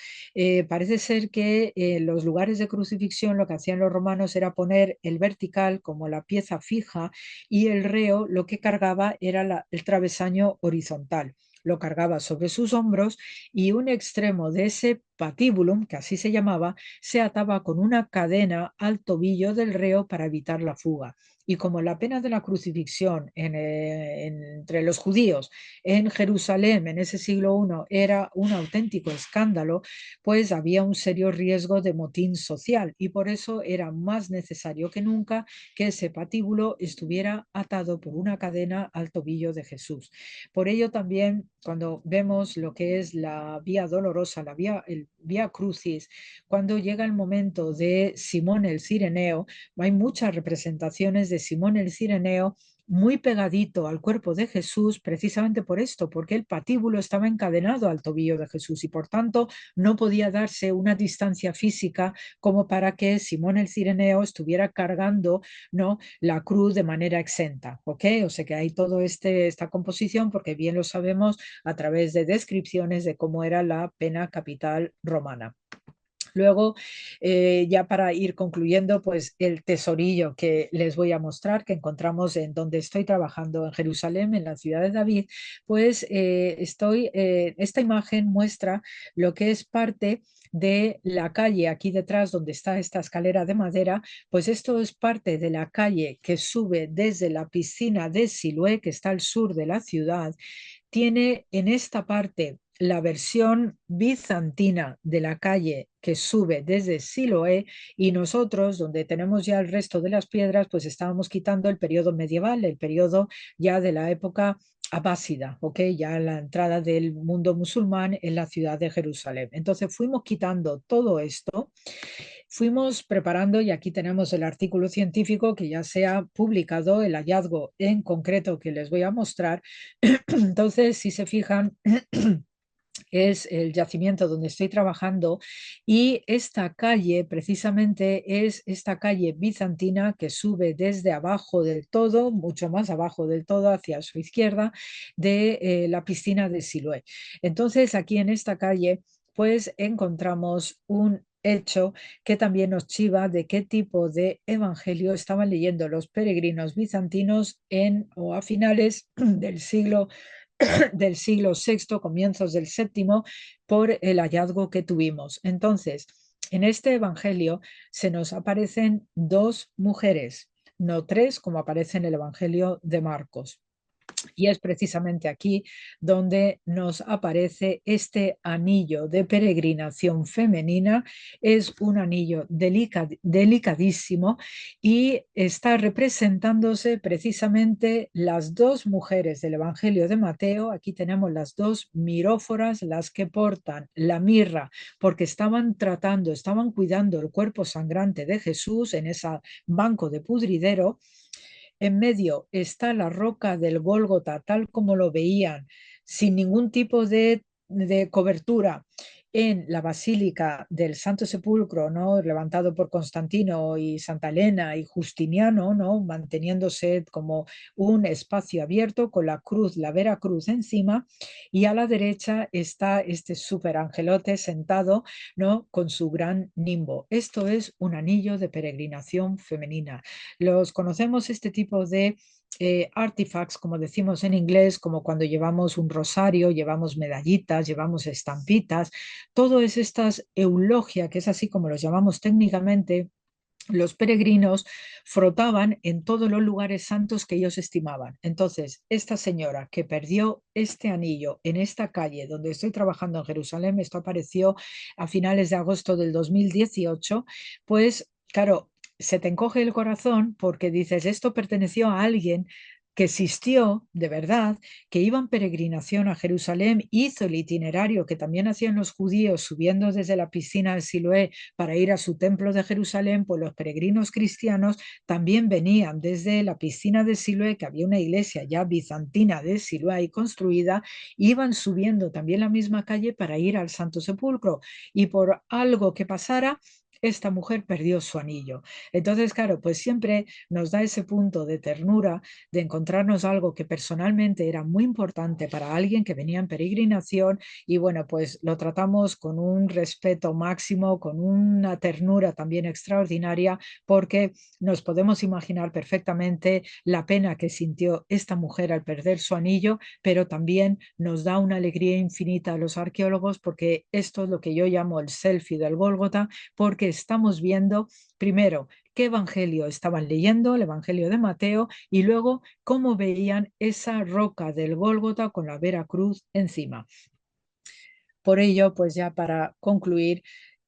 Parece ser que en los lugares de crucifixión lo que hacían los romanos era poner el vertical como la pieza fija, y el reo lo que cargaba era el travesaño horizontal. Lo cargaba sobre sus hombros, y un extremo de ese patibulum, que así se llamaba, se ataba con una cadena al tobillo del reo para evitar la fuga. Y como la pena de la crucifixión entre los judíos en Jerusalén en ese siglo I era un auténtico escándalo, pues había un serio riesgo de motín social y por eso era más necesario que nunca que ese patíbulo estuviera atado por una cadena al tobillo de Jesús. Por ello también cuando vemos lo que es la vía dolorosa, el vía crucis, cuando llega el momento de Simón el Cireneo, hay muchas representaciones de Simón el Cireneo muy pegadito al cuerpo de Jesús, precisamente por esto, porque el patíbulo estaba encadenado al tobillo de Jesús y por tanto no podía darse una distancia física como para que Simón el Cireneo estuviera cargando, ¿no?, la cruz de manera exenta, ¿ok? O sea que hay todo esta composición porque bien lo sabemos a través de descripciones de cómo era la pena capital romana. Luego, ya para ir concluyendo, pues el tesorillo que les voy a mostrar, que encontramos en donde estoy trabajando en Jerusalén, en la ciudad de David, pues esta imagen muestra lo que es parte de la calle aquí detrás donde está esta escalera de madera, pues esto es parte de la calle que sube desde la piscina de Siloé, que está al sur de la ciudad. Tiene en esta parte la versión bizantina de la calle que sube desde Siloé y nosotros, donde tenemos ya el resto de las piedras, pues estábamos quitando el periodo medieval, el periodo ya de la época abásida, ¿ok? Ya la entrada del mundo musulmán en la ciudad de Jerusalén. Entonces fuimos quitando todo esto, fuimos preparando y aquí tenemos el artículo científico que ya se ha publicado, el hallazgo en concreto que les voy a mostrar. Entonces, si se fijan, es el yacimiento donde estoy trabajando y esta calle precisamente es esta calle bizantina que sube desde abajo del todo, mucho más abajo del todo hacia su izquierda de la piscina de Siloé. Entonces aquí en esta calle pues encontramos un hecho que también nos chiva de qué tipo de evangelio estaban leyendo los peregrinos bizantinos en o a finales del siglo VI, comienzos del VII, por el hallazgo que tuvimos. Entonces, en este evangelio se nos aparecen dos mujeres, no tres, como aparece en el evangelio de Marcos. Y es precisamente aquí donde nos aparece este anillo de peregrinación femenina. Es un anillo delicadísimo y está representándose precisamente las dos mujeres del Evangelio de Mateo. Aquí tenemos las dos miróforas, las que portan la mirra, porque estaban cuidando el cuerpo sangrante de Jesús en ese banco de pudridero. En medio está la roca del Gólgota, tal como lo veían, sin ningún tipo de cobertura en la Basílica del Santo Sepulcro, ¿no?, levantado por Constantino y Santa Elena y Justiniano, ¿no?, manteniéndose como un espacio abierto con la cruz, la vera cruz encima, y a la derecha está este superangelote sentado, ¿no?, con su gran nimbo. Esto es un anillo de peregrinación femenina. Los conocemos este tipo de artifacts, como decimos en inglés, como cuando llevamos un rosario, llevamos medallitas, llevamos estampitas, todo es estas eulogia, que es así como los llamamos técnicamente. Los peregrinos frotaban en todos los lugares santos que ellos estimaban. Entonces, esta señora que perdió este anillo en esta calle donde estoy trabajando en Jerusalén, esto apareció a finales de agosto del 2018, pues claro, se te encoge el corazón porque dices, esto perteneció a alguien que existió de verdad, que iba en peregrinación a Jerusalén, hizo el itinerario que también hacían los judíos subiendo desde la piscina de Siloé para ir a su templo de Jerusalén, pues los peregrinos cristianos también venían desde la piscina de Siloé, que había una iglesia ya bizantina de Siloé ahí construida, iban subiendo también la misma calle para ir al Santo Sepulcro y por algo que pasara, esta mujer perdió su anillo. Entonces, claro, pues siempre nos da ese punto de ternura de encontrarnos algo que personalmente era muy importante para alguien que venía en peregrinación y bueno, pues lo tratamos con un respeto máximo, con una ternura también extraordinaria, porque nos podemos imaginar perfectamente la pena que sintió esta mujer al perder su anillo, pero también nos da una alegría infinita a los arqueólogos porque esto es lo que yo llamo el selfie del Gólgota, porque estamos viendo primero qué evangelio estaban leyendo, el evangelio de Mateo, y luego cómo veían esa roca del Gólgota con la Vera Cruz encima. Por ello, pues ya para concluir,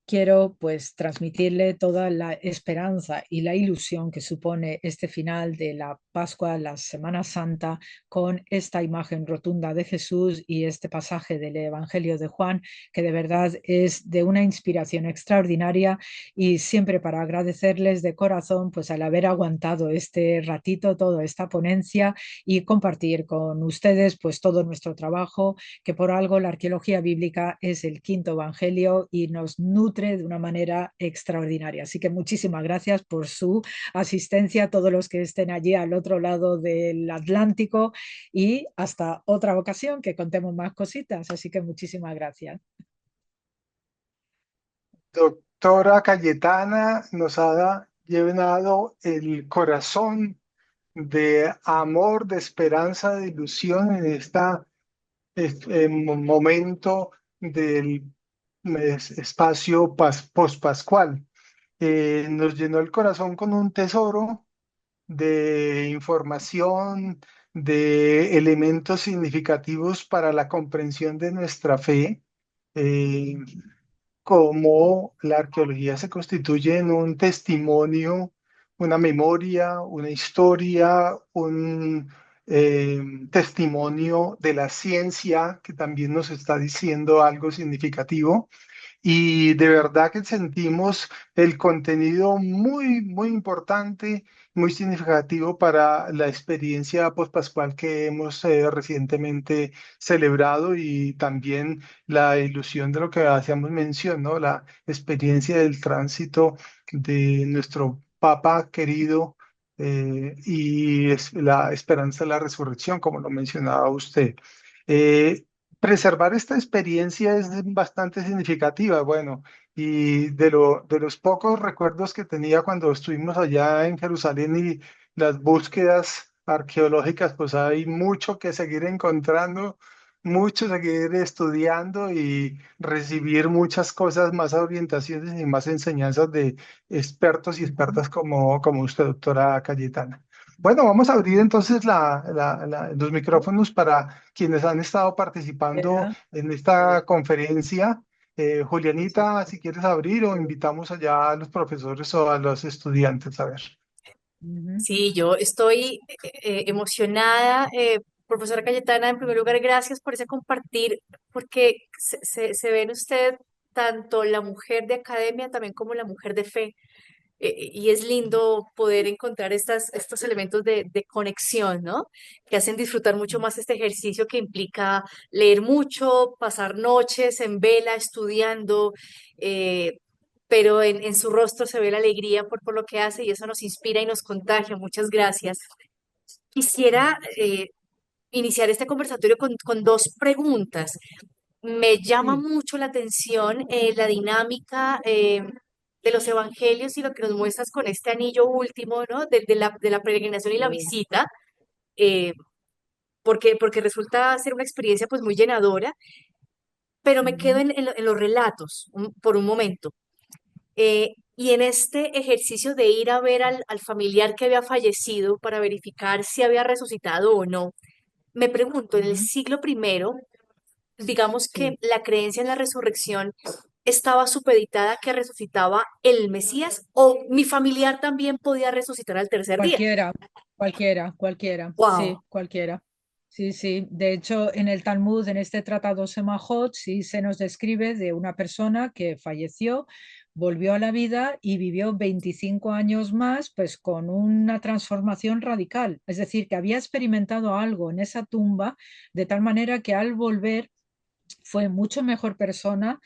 quiero pues transmitirle toda la esperanza y la ilusión que supone este final de la Pascua, la Semana Santa, con esta imagen rotunda de Jesús y este pasaje del Evangelio de Juan, que de verdad es de una inspiración extraordinaria, y siempre para agradecerles de corazón pues al haber aguantado este ratito, toda esta ponencia, y compartir con ustedes pues todo nuestro trabajo, que por algo la arqueología bíblica es el quinto evangelio y nos nutre de una manera extraordinaria. Así que muchísimas gracias por su asistencia a todos los que estén allí al otro lado del Atlántico, y hasta otra ocasión que contemos más cositas. Así que muchísimas gracias. Doctora Cayetana nos ha llenado el corazón de amor, de esperanza, de ilusión en momento del espacio pospascual. Nos llenó el corazón con un tesoro de información, de elementos significativos para la comprensión de nuestra fe. Eh, Cómo la arqueología se constituye en un testimonio, una memoria, una historia, un testimonio de la ciencia que también nos está diciendo algo significativo. Y de verdad que sentimos el contenido muy, muy importante, muy significativo para la experiencia pospascual que hemos recientemente celebrado, y también la ilusión de lo que hacíamos mención, ¿no? La experiencia del tránsito de nuestro Papa querido, y la esperanza de la resurrección, como lo mencionaba usted. Eh, Preservar esta experiencia es bastante significativa, bueno, y de los pocos recuerdos que tenía cuando estuvimos allá en Jerusalén y las búsquedas arqueológicas, pues hay mucho que seguir encontrando, mucho seguir estudiando y recibir muchas cosas, más orientaciones y más enseñanzas de expertos y expertas como usted, doctora Cayetana. Bueno, vamos a abrir entonces los micrófonos para quienes han estado participando en esta conferencia. Julianita, si quieres abrir, o invitamos allá a los profesores o a los estudiantes, a ver. Sí, yo estoy emocionada. Profesora Cayetana, en primer lugar, gracias por ese compartir, porque se ve en usted tanto la mujer de academia también como la mujer de fe. Y es lindo poder encontrar estos elementos de conexión, ¿no? Que hacen disfrutar mucho más este ejercicio que implica leer mucho, pasar noches en vela estudiando, eh, pero en su rostro se ve la alegría por lo que hace, y eso nos inspira y nos contagia. Muchas gracias. Quisiera iniciar este conversatorio con dos preguntas. Me llama Sí, mucho la atención la dinámica de los evangelios y lo que nos muestras con este anillo último, ¿no? De la peregrinación y la visita, eh, porque resulta ser una experiencia pues muy llenadora, pero me quedo en los relatos por un momento. Y en este ejercicio de ir a ver al familiar que había fallecido para verificar si había resucitado o no, me pregunto, en el siglo primero, digamos que sí. la creencia en la resurrección estaba supeditada a que resucitaba el Mesías, o mi familiar también podía resucitar al tercer día. Cualquiera, cualquiera, Wow. sí, cualquiera. Sí, sí. De hecho, en el Talmud, en este tratado Semajot, sí se nos describe de una persona que falleció, volvió a la vida y vivió 25 años más, pues con una transformación radical. Es decir, que había experimentado algo en esa tumba, de tal manera que al volver fue mucho mejor persona,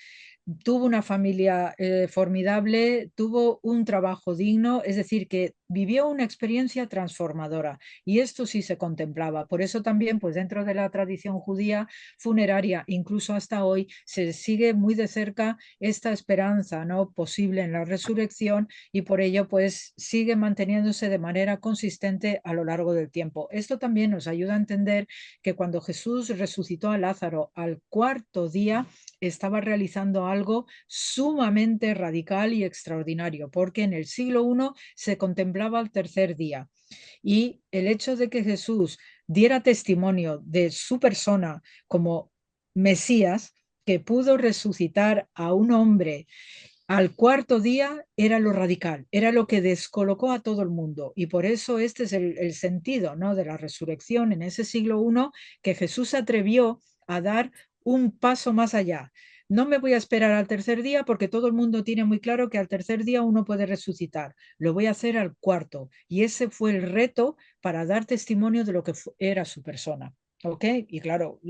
tuvo una familia formidable, tuvo un trabajo digno, es decir, que vivió una experiencia transformadora y esto sí se contemplaba. Por eso también, pues dentro de la tradición judía funeraria, incluso hasta hoy, se sigue muy de cerca esta esperanza, ¿no?, posible en la resurrección y por ello, pues sigue manteniéndose de manera consistente a lo largo del tiempo. Esto también nos ayuda a entender que cuando Jesús resucitó a Lázaro al cuarto día, estaba realizando algo sumamente radical y extraordinario, porque en el siglo I se contemplaba el tercer día. Y el hecho de que Jesús diera testimonio de su persona como Mesías, que pudo resucitar a un hombre al cuarto día, era lo radical, era lo que descolocó a todo el mundo. Y por eso este es el sentido, ¿no?, de la resurrección en ese siglo I, que Jesús se atrevió a dar un paso más allá. No me voy a esperar al tercer día porque todo el mundo tiene muy claro que al tercer día uno puede resucitar. Lo voy a hacer al cuarto. Y ese fue el reto para dar testimonio de lo que era su persona. ¿Ok? Y claro,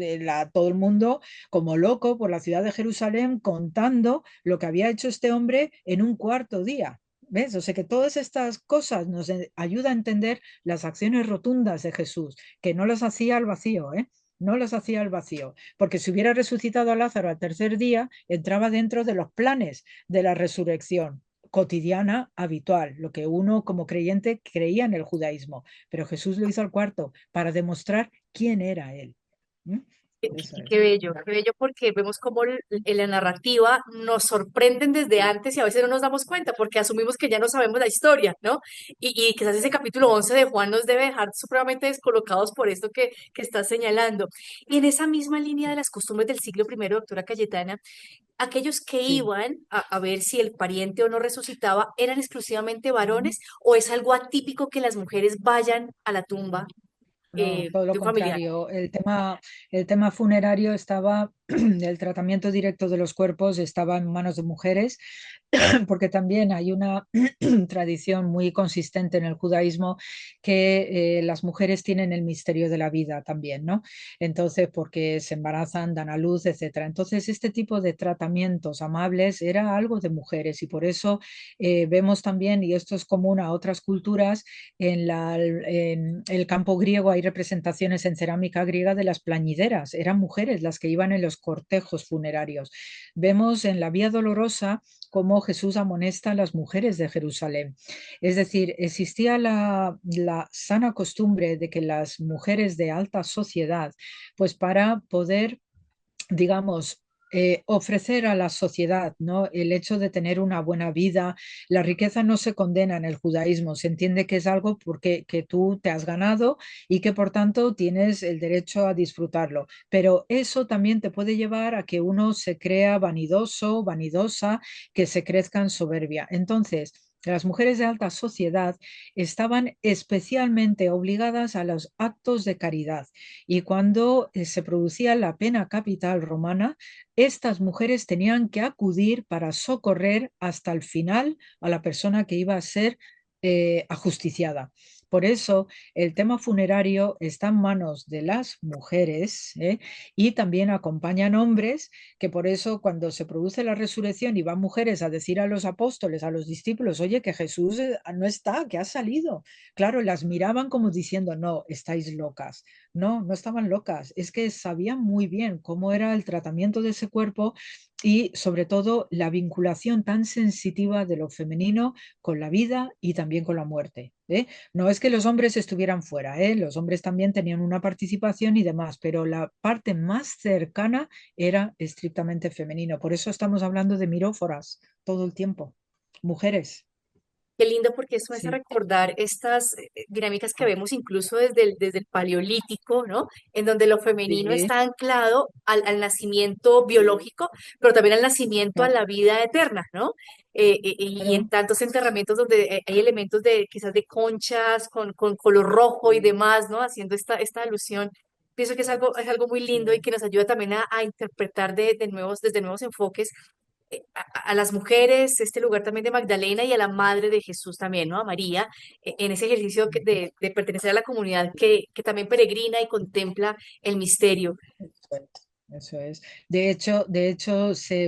todo el mundo como loco por la ciudad de Jerusalén contando lo que había hecho este hombre en un cuarto día. ¿Ves? O sea que todas estas cosas nos ayudan a entender las acciones rotundas de Jesús, que no las hacía al vacío, ¿eh? No las hacía al vacío, porque si hubiera resucitado a Lázaro al tercer día, entraba dentro de los planes de la resurrección cotidiana, habitual, lo que uno como creyente creía en el judaísmo, pero Jesús lo hizo al cuarto para demostrar quién era él. ¿Mm? Eso es. Qué bello porque vemos cómo en la narrativa nos sorprenden desde antes y a veces no nos damos cuenta porque asumimos que ya no sabemos la historia, ¿no? Y quizás ese capítulo 11 de Juan nos debe dejar supremamente descolocados por esto que estás señalando. Y en esa misma línea de las costumbres del siglo primero, doctora Cayetana, aquellos que Sí. iban a ver si el pariente o no resucitaba, ¿eran exclusivamente Ujú. varones o es algo atípico que las mujeres vayan a la tumba No, todo lo de un familiar? contrario. El tema funerario estaba, el tratamiento directo de los cuerpos estaba en manos de mujeres, porque también hay una tradición muy consistente en el judaísmo que las mujeres tienen el misterio de la vida también, ¿no? Entonces, porque se embarazan, dan a luz, etcétera. Entonces, este tipo de tratamientos amables era algo de mujeres y por eso vemos también, y esto es común a otras culturas, en el campo griego hay representaciones en cerámica griega de las plañideras. Eran mujeres las que iban en los cortejos funerarios. Vemos en la Vía Dolorosa cómo Jesús amonesta a las mujeres de Jerusalén. Es decir, existía la sana costumbre de que las mujeres de alta sociedad, pues para poder, digamos, ofrecer a la sociedad, ¿no?, el hecho de tener una buena vida. La riqueza no se condena en el judaísmo, se entiende que es algo porque, que tú te has ganado y que por tanto tienes el derecho a disfrutarlo. Pero eso también te puede llevar a que uno se crea vanidoso, vanidosa, que se crezca en soberbia. Entonces, las mujeres de alta sociedad estaban especialmente obligadas a los actos de caridad y cuando se producía la pena capital romana, estas mujeres tenían que acudir para socorrer hasta el final a la persona que iba a ser ajusticiada. Por eso el tema funerario está en manos de las mujeres, y también acompañan hombres, que por eso cuando se produce la resurrección y van mujeres a decir a los apóstoles, a los discípulos, oye, que Jesús no está, que ha salido. Claro, las miraban como diciendo, no, estáis locas. No, no estaban locas, es que sabían muy bien cómo era el tratamiento de ese cuerpo y sobre todo la vinculación tan sensitiva de lo femenino con la vida y también con la muerte. No es que los hombres estuvieran fuera, los hombres también tenían una participación y demás, pero la parte más cercana era estrictamente femenino. Por eso estamos hablando de miróforas todo el tiempo, mujeres. Qué lindo porque eso me hace Sí, recordar estas dinámicas que vemos incluso desde el paleolítico, ¿no? En donde lo femenino sí, está anclado al nacimiento biológico, pero también al nacimiento a claro, la vida eterna, ¿no? Y en claro. tantos enterramientos donde hay elementos de quizás de conchas con color rojo y demás, ¿no? Haciendo esta alusión. Pienso que es algo muy lindo y Sí. que nos ayuda también a interpretar desde nuevos enfoques a las mujeres, este lugar también de Magdalena y a la madre de Jesús también, ¿no? A María, en ese ejercicio de pertenecer a la comunidad que también peregrina y contempla el misterio. Eso es. De hecho,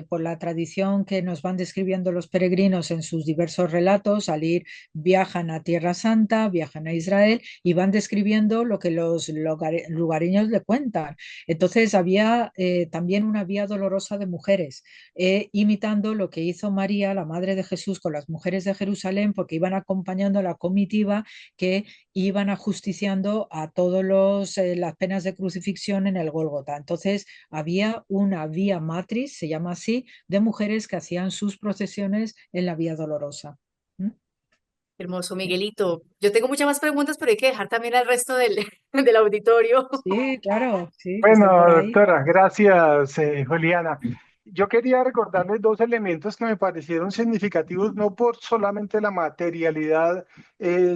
por la tradición que nos van describiendo los peregrinos en sus diversos relatos, al ir, viajan a Tierra Santa, viajan a Israel y van describiendo lo que los lugareños le cuentan. Entonces había también una vía dolorosa de mujeres, imitando lo que hizo María, la madre de Jesús, con las mujeres de Jerusalén, porque iban acompañando a la comitiva que iban ajusticiando a todos las penas de crucifixión en el Gólgota. Entonces, había una vía matriz, se llama así, de mujeres que hacían sus procesiones en la Vía Dolorosa. ¿Mm? Hermoso, Miguelito. Yo tengo muchas más preguntas, pero hay que dejar también al resto del, del auditorio. Sí, claro, sí, que estén por Bueno, ahí. doctora, gracias, Juliana. Yo quería recordarles dos elementos que me parecieron significativos, no por solamente la materialidad,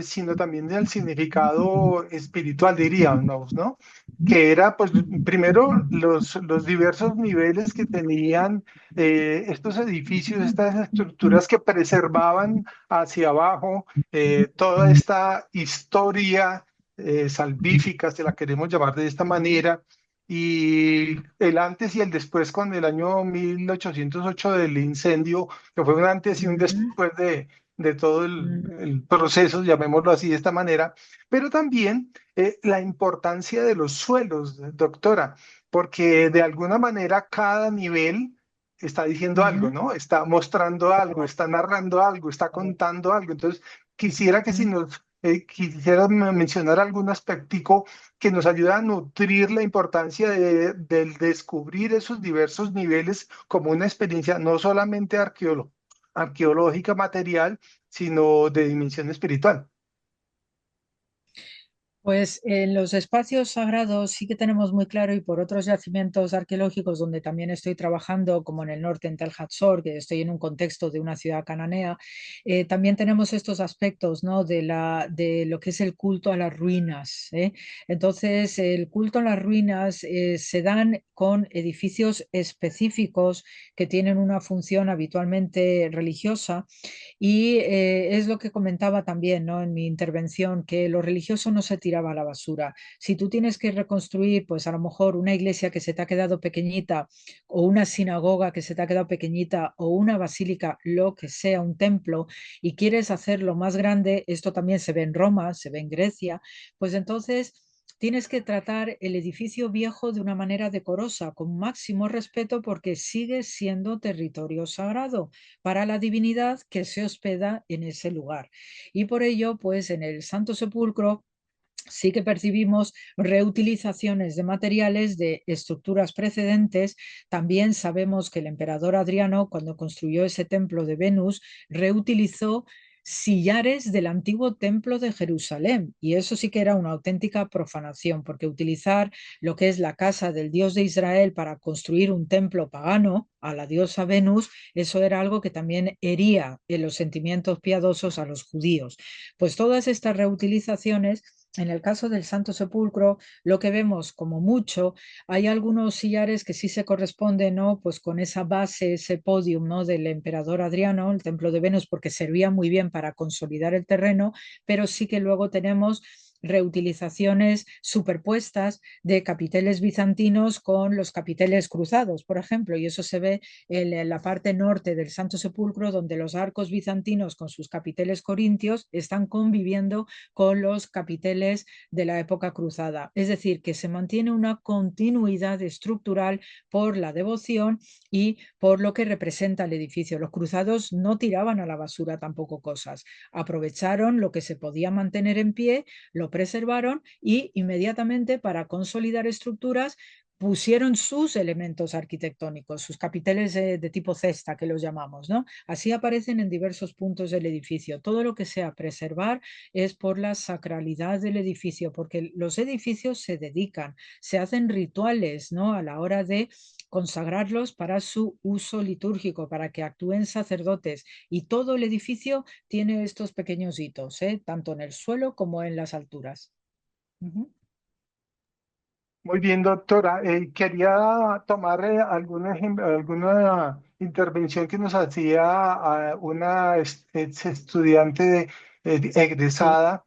sino también el significado espiritual, diríamos, ¿no? Que era, pues, primero, los diversos niveles que tenían estos edificios, estas estructuras que preservaban hacia abajo toda esta historia salvífica, si la queremos llamar de esta manera, y el antes y el después con el año 1808 del incendio, que fue un antes y un Mm, después de todo mm, el proceso, llamémoslo así de esta manera, pero también la importancia de los suelos, doctora, porque de alguna manera cada nivel está diciendo algo, ujú, ¿no? Está mostrando algo, claro, está narrando algo, está claro. contando algo. Entonces, quisiera que si Mm. nos quisiera mencionar algún aspectico que nos ayuda a nutrir la importancia del descubrir esos diversos niveles como una experiencia no solamente arqueológica material, sino de dimensión espiritual. Pues en los espacios sagrados sí que tenemos muy claro y por otros yacimientos arqueológicos donde también estoy trabajando, como en el norte en Tel Hatzor, que estoy en un contexto de una ciudad cananea, también tenemos estos aspectos, ¿no? De lo que es el culto a las ruinas, ¿eh? Entonces, el culto a las ruinas se dan con edificios específicos que tienen una función habitualmente religiosa y es lo que comentaba también, ¿no? En mi intervención, que lo religioso no se tiraba a la basura. Si tú tienes que reconstruir, pues a lo mejor una iglesia que se te ha quedado pequeñita, o una sinagoga que se te ha quedado pequeñita, o una basílica, lo que sea, un templo, y quieres hacerlo más grande, esto también se ve en Roma, se ve en Grecia, pues entonces tienes que tratar el edificio viejo de una manera decorosa, con máximo respeto, porque sigue siendo territorio sagrado para la divinidad que se hospeda en ese lugar. Y por ello, pues en el Santo Sepulcro sí que percibimos reutilizaciones de materiales de estructuras precedentes. También sabemos que el emperador Adriano, cuando construyó ese templo de Venus, reutilizó sillares del antiguo templo de Jerusalén. Y eso sí que era una auténtica profanación, porque utilizar lo que es la casa del dios de Israel para construir un templo pagano a la diosa Venus, eso era algo que también hería en los sentimientos piadosos a los judíos. Pues todas estas reutilizaciones, en el caso del Santo Sepulcro, lo que vemos como mucho, hay algunos sillares que sí se corresponden, ¿no? Pues con esa base, ese podium, ¿no? Del emperador Adriano, el templo de Venus, porque servía muy bien para consolidar el terreno, pero sí que luego tenemos reutilizaciones superpuestas de capiteles bizantinos con los capiteles cruzados, por ejemplo, y eso se ve en la parte norte del Santo Sepulcro, donde los arcos bizantinos con sus capiteles corintios están conviviendo con los capiteles de la época cruzada. Es decir, que se mantiene una continuidad estructural por la devoción y por lo que representa el edificio. Los cruzados no tiraban a la basura tampoco cosas, aprovecharon lo que se podía mantener en pie, lo preservaron y inmediatamente para consolidar estructuras pusieron sus elementos arquitectónicos, sus capiteles de tipo cesta, que los llamamos, ¿no? Así aparecen en diversos puntos del edificio. Todo lo que sea preservar es por la sacralidad del edificio, porque los edificios se dedican, se hacen rituales, ¿no? A la hora de consagrarlos para su uso litúrgico, para que actúen sacerdotes. Y todo el edificio tiene estos pequeños hitos, ¿eh? Tanto en el suelo como en las alturas. Ujú. Muy bien, doctora. Quería tomar alguna intervención que nos hacía una ex estudiante Sí. egresada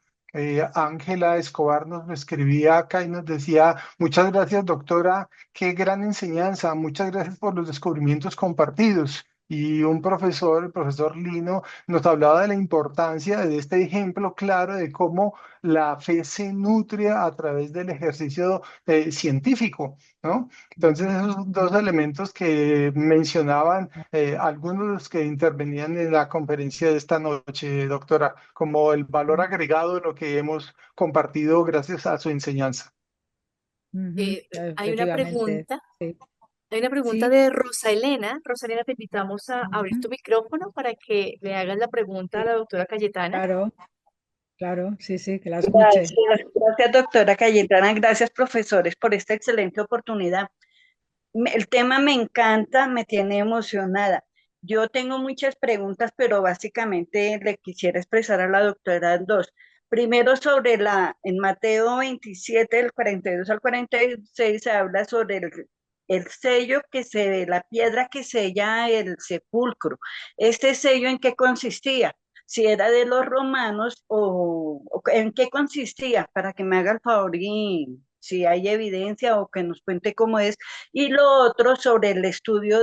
Ángela Escobar nos lo escribía acá y nos decía, muchas gracias, doctora, qué gran enseñanza, muchas gracias por los descubrimientos compartidos. Y un profesor, el profesor Lino, nos hablaba de la importancia de este ejemplo claro de cómo la fe se nutre a través del ejercicio científico, ¿no? Entonces, esos dos elementos que mencionaban algunos de los que intervenían en la conferencia de esta noche, doctora, como el valor agregado de lo que hemos compartido gracias a su enseñanza. Hay una Efectivamente. pregunta. Sí. Hay una pregunta Sí. de Rosa Elena. Rosa Elena, te invitamos a abrir Ujú. tu micrófono para que le hagas la pregunta a la Sí, doctora Cayetana. claro, claro, sí, sí, que la escuche. Gracias, gracias doctora Cayetana, gracias profesores por esta excelente oportunidad. El tema me encanta, me tiene emocionada. Yo tengo muchas preguntas, pero básicamente le quisiera expresar a la doctora dos. Primero sobre en Mateo 27, del 42 al 46, se habla sobre el sello que se ve, la piedra que sella el sepulcro. ¿Este sello en qué consistía? Si era de los romanos o en qué consistía, para que me haga el favor y si hay evidencia o que nos cuente cómo es. Y lo otro sobre el estudio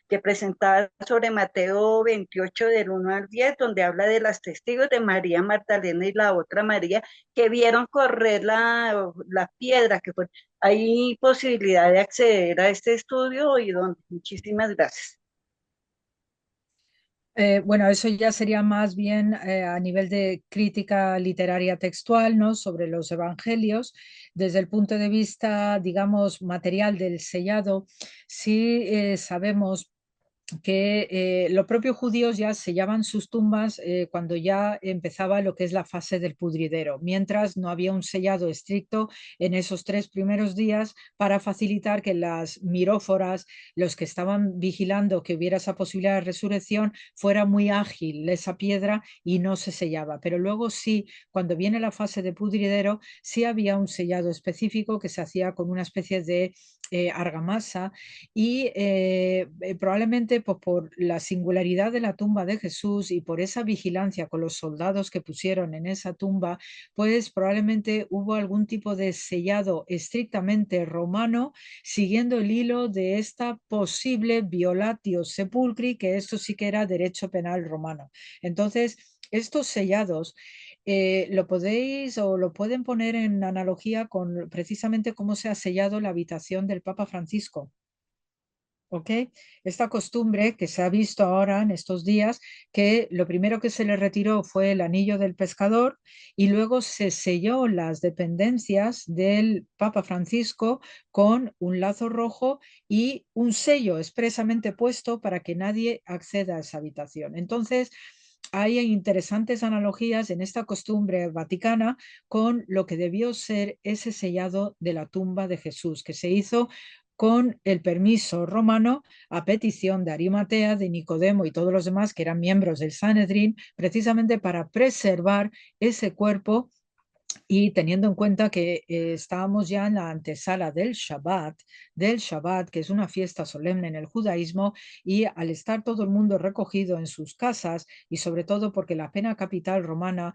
que presentaba sobre Mateo 28 del 1 al 10, donde habla de las testigos de María Magdalena y la otra María que vieron correr la piedra, que fue, ¿hay posibilidad de acceder a este estudio y dónde? Muchísimas gracias. Bueno, eso ya sería más bien a nivel de crítica literaria textual, ¿no? Sobre los evangelios. Desde el punto de vista, digamos, material del sellado, sí sabemos que los propios judíos ya sellaban sus tumbas cuando ya empezaba lo que es la fase del pudridero, mientras no había un sellado estricto en esos 3 primeros días para facilitar que las miróforas, los que estaban vigilando que hubiera esa posibilidad de resurrección, fuera muy ágil esa piedra y no se sellaba. Pero luego sí, cuando viene la fase de pudridero, sí había un sellado específico que se hacía con una especie de argamasa y probablemente pues, por la singularidad de la tumba de Jesús y por esa vigilancia con los soldados que pusieron en esa tumba, pues probablemente hubo algún tipo de sellado estrictamente romano siguiendo el hilo de esta posible violatio sepulcri, que esto sí que era derecho penal romano. Entonces, estos sellados lo podéis o lo pueden poner en analogía con precisamente cómo se ha sellado la habitación del Papa Francisco. ¿Ok? Esta costumbre que se ha visto ahora en estos días, que lo primero que se le retiró fue el anillo del pescador y luego se selló las dependencias del Papa Francisco con un lazo rojo y un sello expresamente puesto para que nadie acceda a esa habitación. Entonces, hay interesantes analogías en esta costumbre vaticana con lo que debió ser ese sellado de la tumba de Jesús, que se hizo con el permiso romano a petición de Arimatea, de Nicodemo y todos los demás que eran miembros del Sanedrín, precisamente para preservar ese cuerpo y teniendo en cuenta que estábamos ya en la antesala del Shabbat, que es una fiesta solemne en el judaísmo, y al estar todo el mundo recogido en sus casas, y sobre todo porque la pena capital romana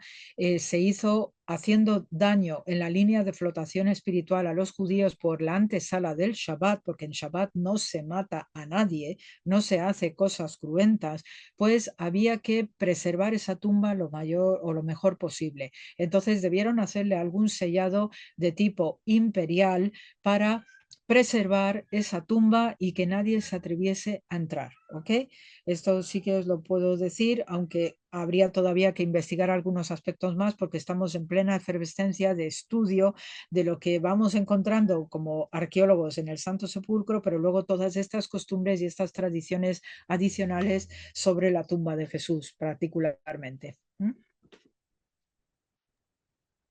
se hizo haciendo daño en la línea de flotación espiritual a los judíos por la antesala del Shabbat, porque en Shabbat no se mata a nadie, no se hace cosas cruentas, pues había que preservar esa tumba lo mayor o lo mejor posible. Entonces debieron hacerle algún sellado de tipo imperial para preservar esa tumba y que nadie se atreviese a entrar, ¿ok? Esto sí que os lo puedo decir, aunque habría todavía que investigar algunos aspectos más porque estamos en plena efervescencia de estudio de lo que vamos encontrando como arqueólogos en el Santo Sepulcro, pero luego todas estas costumbres y estas tradiciones adicionales sobre la tumba de Jesús particularmente.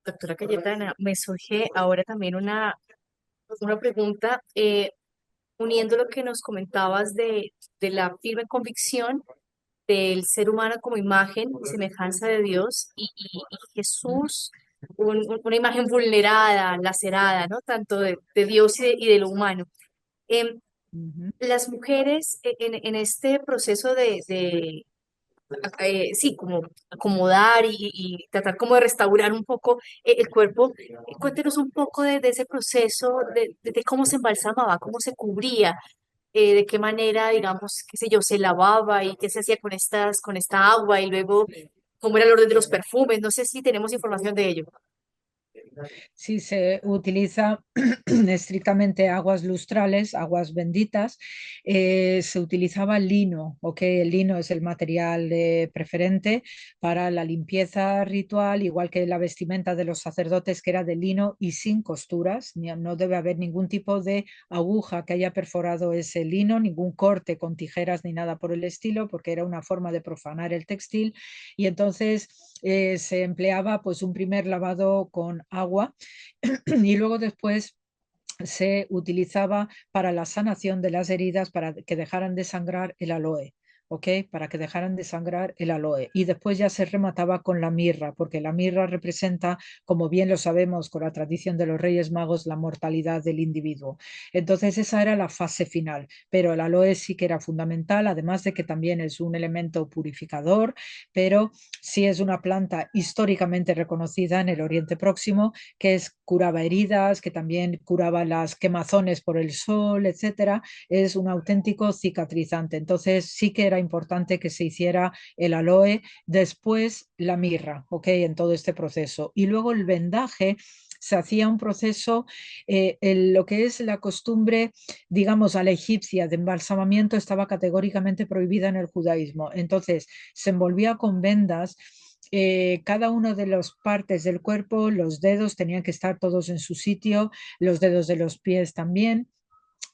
Doctora Cayetana, me surge ahora también una pregunta, uniendo lo que nos comentabas de la firme convicción del ser humano como imagen y semejanza de Dios y Jesús, una imagen vulnerada, lacerada, ¿no? Tanto de Dios y de lo humano. Em, las mujeres en este proceso sí, como acomodar y tratar como de restaurar un poco el cuerpo. Cuéntenos un poco de ese proceso, de cómo se embalsamaba, cómo se cubría, de qué manera, digamos, qué sé yo, se lavaba y qué se hacía con esta agua y luego cómo era el orden de los perfumes. No sé si tenemos información de ello. Sí, se utiliza estrictamente aguas lustrales, aguas benditas. Se utilizaba lino, ¿ok? El lino es el material preferente para la limpieza ritual, igual que la vestimenta de los sacerdotes que era de lino y sin costuras. No debe haber ningún tipo de aguja que haya perforado ese lino, ningún corte con tijeras ni nada por el estilo, porque era una forma de profanar el textil. Y entonces se empleaba pues un primer lavado con agua y luego después se utilizaba para la sanación de las heridas para que dejaran de sangrar el aloe. ¿Ok? Para que dejaran de sangrar el aloe. Y después ya se remataba con la mirra, porque la mirra representa, como bien lo sabemos con la tradición de los Reyes Magos, la mortalidad del individuo. Entonces esa era la fase final, pero el aloe sí que era fundamental, además de que también es un elemento purificador, pero sí es una planta históricamente reconocida en el Oriente Próximo, que curaba heridas, que también curaba las quemazones por el sol, etcétera. Es un auténtico cicatrizante. Entonces sí que era importante que se hiciera el aloe, después la mirra, ¿ok? En todo este proceso. Y luego el vendaje se hacía un proceso, lo que es la costumbre, digamos, a la egipcia de embalsamamiento estaba categóricamente prohibida en el judaísmo. Entonces se envolvía con vendas. Cada una de las partes del cuerpo, los dedos tenían que estar todos en su sitio, los dedos de los pies también.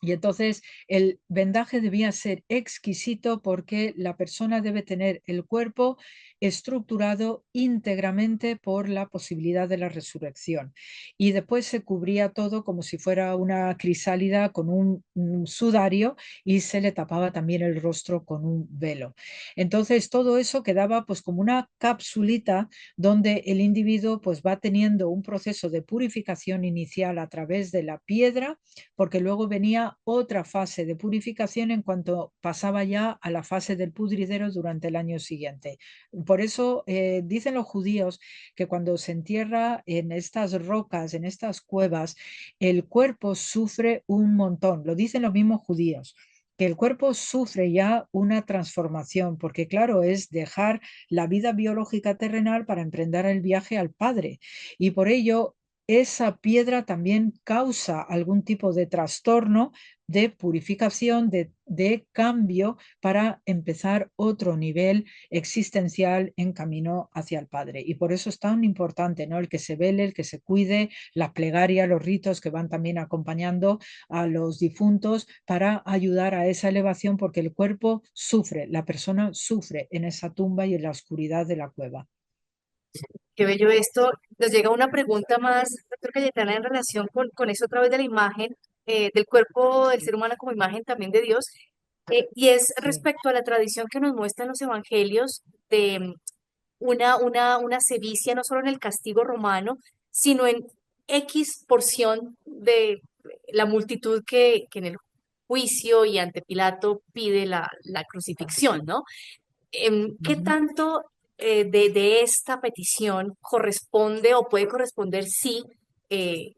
Y entonces el vendaje debía ser exquisito porque la persona debe tener el cuerpo estructurado íntegramente por la posibilidad de la resurrección. Y después se cubría todo como si fuera una crisálida con un sudario y se le tapaba también el rostro con un velo. Entonces todo eso quedaba pues como una capsulita donde el individuo pues va teniendo un proceso de purificación inicial a través de la piedra, porque luego venía otra fase de purificación en cuanto pasaba ya a la fase del pudridero durante el año siguiente. Por eso dicen los judíos que cuando se entierra en estas rocas, en estas cuevas, el cuerpo sufre un montón. Lo dicen los mismos judíos, que el cuerpo sufre ya una transformación, porque claro, es dejar la vida biológica terrenal para emprender el viaje al Padre. Y por ello esa piedra también causa algún tipo de trastorno, de purificación, de cambio para empezar otro nivel existencial en camino hacia el Padre. Y por eso es tan importante, ¿no? El que se vele, el que se cuide, las plegarias, los ritos que van también acompañando a los difuntos para ayudar a esa elevación, porque el cuerpo sufre, la persona sufre en esa tumba y en la oscuridad de la cueva. Qué bello esto. Nos llega una pregunta más, doctor Cayetana, en relación con eso otra vez de la imagen, del cuerpo del ser humano como imagen también de Dios, y es Sí. respecto a la tradición que nos muestran los evangelios de una sevicia no solo en el castigo romano, sino en X porción de la multitud que en el juicio y ante Pilato pide la crucifixión, ¿no? ¿Qué Ujú. tanto de esta petición corresponde o puede corresponder, sí, eh,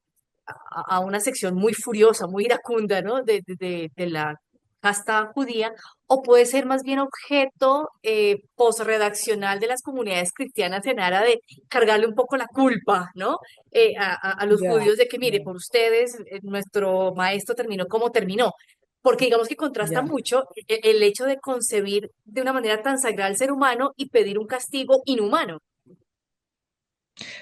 a una sección muy furiosa, muy iracunda, ¿no? De la casta judía, o puede ser más bien objeto postredaccional de las comunidades cristianas en aras de cargarle un poco la culpa, ¿no? A los Ya, judíos de que, mire, ya, por ustedes, nuestro maestro terminó como terminó. Porque digamos que contrasta ya. mucho el hecho de concebir de una manera tan sagrada al ser humano y pedir un castigo inhumano.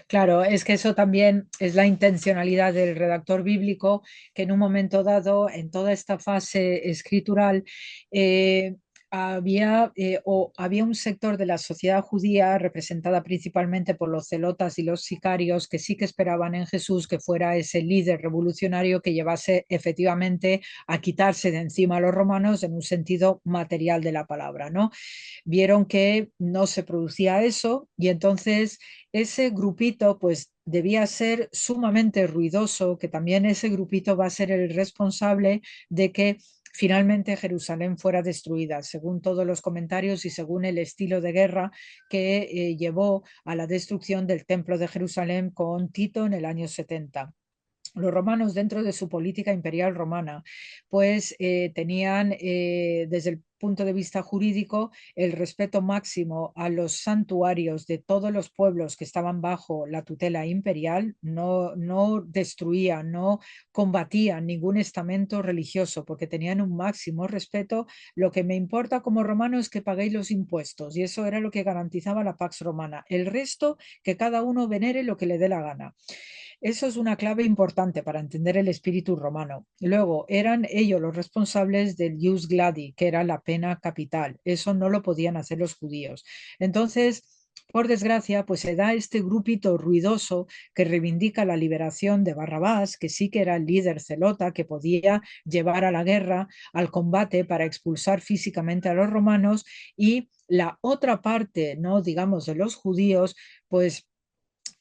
Claro, es que eso también es la intencionalidad del redactor bíblico, que en un momento dado, en toda esta fase escritural, eh, había un sector de la sociedad judía representada principalmente por los celotas y los sicarios que sí que esperaban en Jesús que fuera ese líder revolucionario que llevase efectivamente a quitarse de encima a los romanos en un sentido material de la palabra, ¿no? Vieron que no se producía eso y entonces ese grupito pues debía ser sumamente ruidoso, que también ese grupito va a ser el responsable de que finalmente Jerusalén fuera destruida, según todos los comentarios y según el estilo de guerra que llevó a la destrucción del Templo de Jerusalén con Tito en el año 70. Los romanos, dentro de su política imperial romana, pues tenían desde el punto de vista jurídico el respeto máximo a los santuarios de todos los pueblos que estaban bajo la tutela imperial. No destruían, no combatían ningún estamento religioso porque tenían un máximo respeto. Lo que me importa como romano es que paguéis los impuestos, y eso era lo que garantizaba la Pax Romana. El resto, que cada uno venere lo que le dé la gana. Eso es una clave importante para entender el espíritu romano. Luego, eran ellos los responsables del jus gladi, que era la pena capital. Eso no lo podían hacer los judíos. Entonces, por desgracia, pues se da este grupito ruidoso que reivindica la liberación de Barrabás, que sí que era el líder celota, que podía llevar a la guerra, al combate, para expulsar físicamente a los romanos, y la otra parte, no digamos de los judíos, pues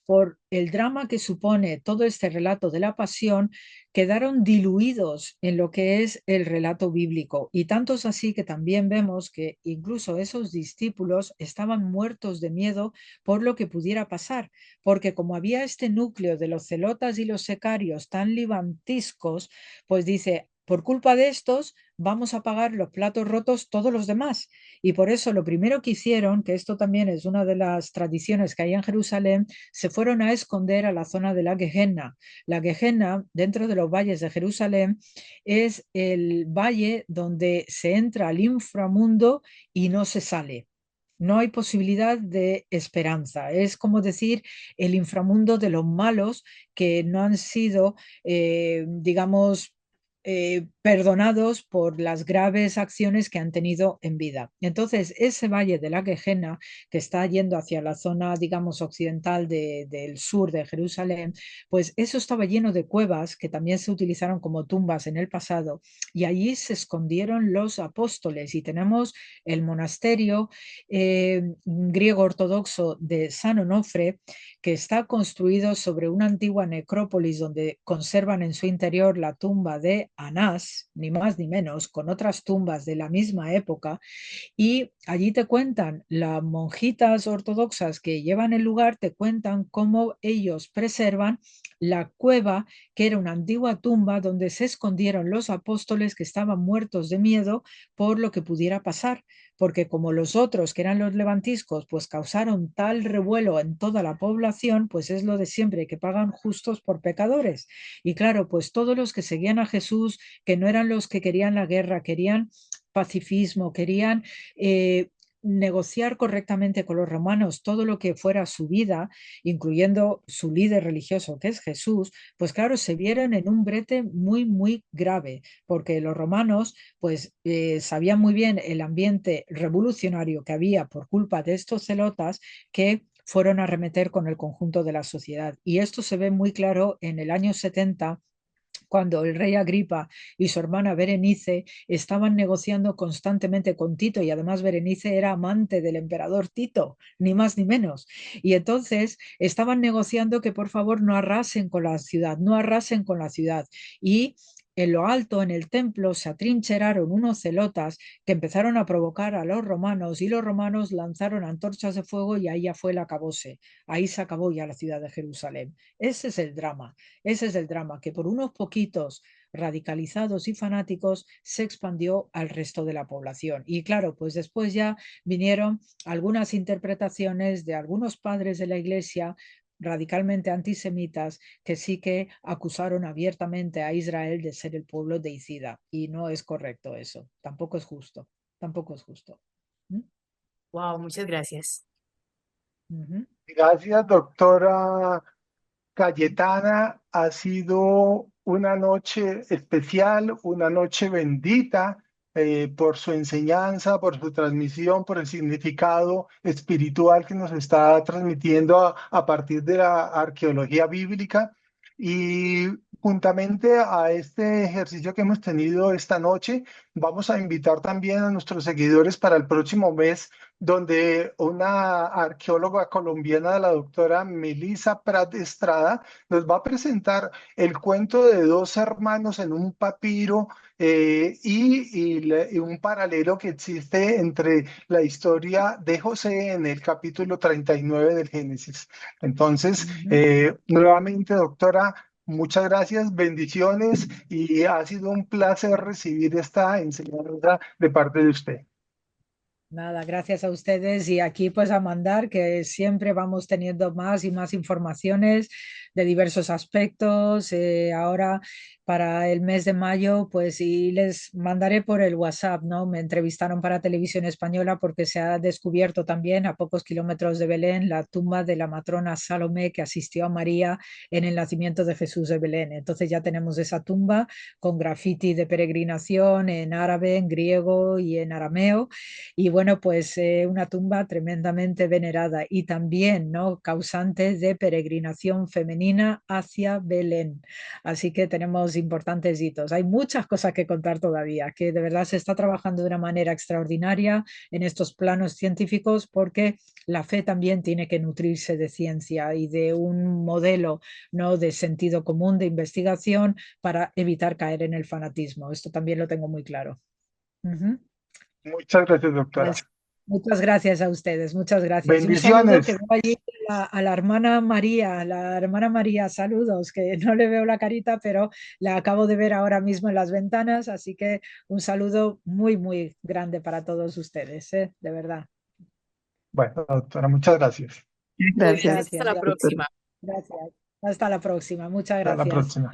por el drama que supone todo este relato de la pasión, quedaron diluidos en lo que es el relato bíblico. Y tanto es así que también vemos que incluso esos discípulos estaban muertos de miedo por lo que pudiera pasar, porque como había este núcleo de los celotas y los secarios tan libantiscos, pues dice, por culpa de estos vamos a pagar los platos rotos todos los demás. Y por eso lo primero que hicieron, que esto también es una de las tradiciones que hay en Jerusalén, se fueron a esconder a la zona de la Gehenna. La Gehenna, dentro de los valles de Jerusalén, es el valle donde se entra al inframundo y no se sale. No hay posibilidad de esperanza. Es como decir el inframundo de los malos que no han sido, digamos, perdonados por las graves acciones que han tenido en vida. Entonces, ese valle de la Gehenna, que está yendo hacia la zona, digamos, occidental del sur de Jerusalén, pues eso estaba lleno de cuevas que también se utilizaron como tumbas en el pasado, y allí se escondieron los apóstoles. Y tenemos el monasterio griego ortodoxo de San Onofre, que está construido sobre una antigua necrópolis donde conservan en su interior la tumba de Anás, ni más ni menos, con otras tumbas de la misma época, y allí te cuentan, las monjitas ortodoxas que llevan el lugar, te cuentan cómo ellos preservan la cueva, que era una antigua tumba donde se escondieron los apóstoles que estaban muertos de miedo por lo que pudiera pasar, porque como los otros, que eran los levantiscos, pues causaron tal revuelo en toda la población, pues es lo de siempre, que pagan justos por pecadores. Y claro, pues todos los que seguían a Jesús, que no eran los que querían la guerra, querían pacifismo, querían negociar correctamente con los romanos todo lo que fuera su vida, incluyendo su líder religioso, que es Jesús, pues claro, se vieron en un brete muy, muy grave, porque los romanos pues sabían muy bien el ambiente revolucionario que había por culpa de estos celotas, que fueron a arremeter con el conjunto de la sociedad. Y esto se ve muy claro en el año 70, cuando el rey Agripa y su hermana Berenice estaban negociando constantemente con Tito, y además Berenice era amante del emperador Tito, ni más ni menos. Y entonces estaban negociando que por favor no arrasen con la ciudad, no arrasen con la ciudad. Y en lo alto, en el templo, se atrincheraron unos celotas que empezaron a provocar a los romanos, y los romanos lanzaron antorchas de fuego, y ahí ya fue el acabose. Ahí se acabó ya la ciudad de Jerusalén. Ese es el drama. Ese es el drama, que por unos poquitos radicalizados y fanáticos se expandió al resto de la población. Y claro, pues después ya vinieron algunas interpretaciones de algunos padres de la iglesia radicalmente antisemitas, que sí que acusaron abiertamente a Israel de ser el pueblo deicida. Y no es correcto eso. Tampoco es justo. Tampoco es justo. ¿Mm? Wow, muchas gracias. Ujú. Gracias, doctora Cayetana. Ha sido una noche especial, una noche bendita, por su enseñanza, por su transmisión, por el significado espiritual que nos está transmitiendo a partir de la arqueología bíblica. Y juntamente a este ejercicio que hemos tenido esta noche, vamos a invitar también a nuestros seguidores para el próximo mes donde una arqueóloga colombiana, la doctora Melissa Prat Estrada, nos va a presentar el cuento de dos hermanos en un papiro y un paralelo que existe entre la historia de José en el capítulo 39 del Génesis. Entonces, nuevamente, doctora, muchas gracias, bendiciones y ha sido un placer recibir esta enseñanza de parte de usted. Nada, gracias a ustedes y aquí pues a mandar que siempre vamos teniendo más y más informaciones de diversos aspectos. Ahora para el mes de mayo pues y les mandaré por el WhatsApp, ¿no? Me entrevistaron para Televisión Española porque se ha descubierto también a pocos kilómetros de Belén la tumba de la matrona Salomé que asistió a María en el nacimiento de Jesús de Belén. Entonces ya tenemos esa tumba con grafiti de peregrinación en árabe, en griego y en arameo. Y bueno, pues una tumba tremendamente venerada y también, ¿no? Causante de peregrinación femenina hacia Belén. Así que tenemos importantes hitos. Hay muchas cosas que contar todavía, que de verdad se está trabajando de una manera extraordinaria en estos planos científicos porque la fe también tiene que nutrirse de ciencia y de un modelo, ¿no? De sentido común, de investigación para evitar caer en el fanatismo. Esto también lo tengo muy claro. Muchas gracias, doctora. Pues, muchas gracias a ustedes, muchas gracias. Y un saludo Bendiciones. que veo allí a la hermana María, saludos, que no le veo la carita, pero la acabo de ver ahora mismo en las ventanas, así que un saludo muy, muy grande para todos ustedes, de verdad. Bueno, doctora, muchas gracias. Gracias, Gracias, hasta la próxima. gracias. Hasta la próxima, muchas Hasta la gracias. próxima.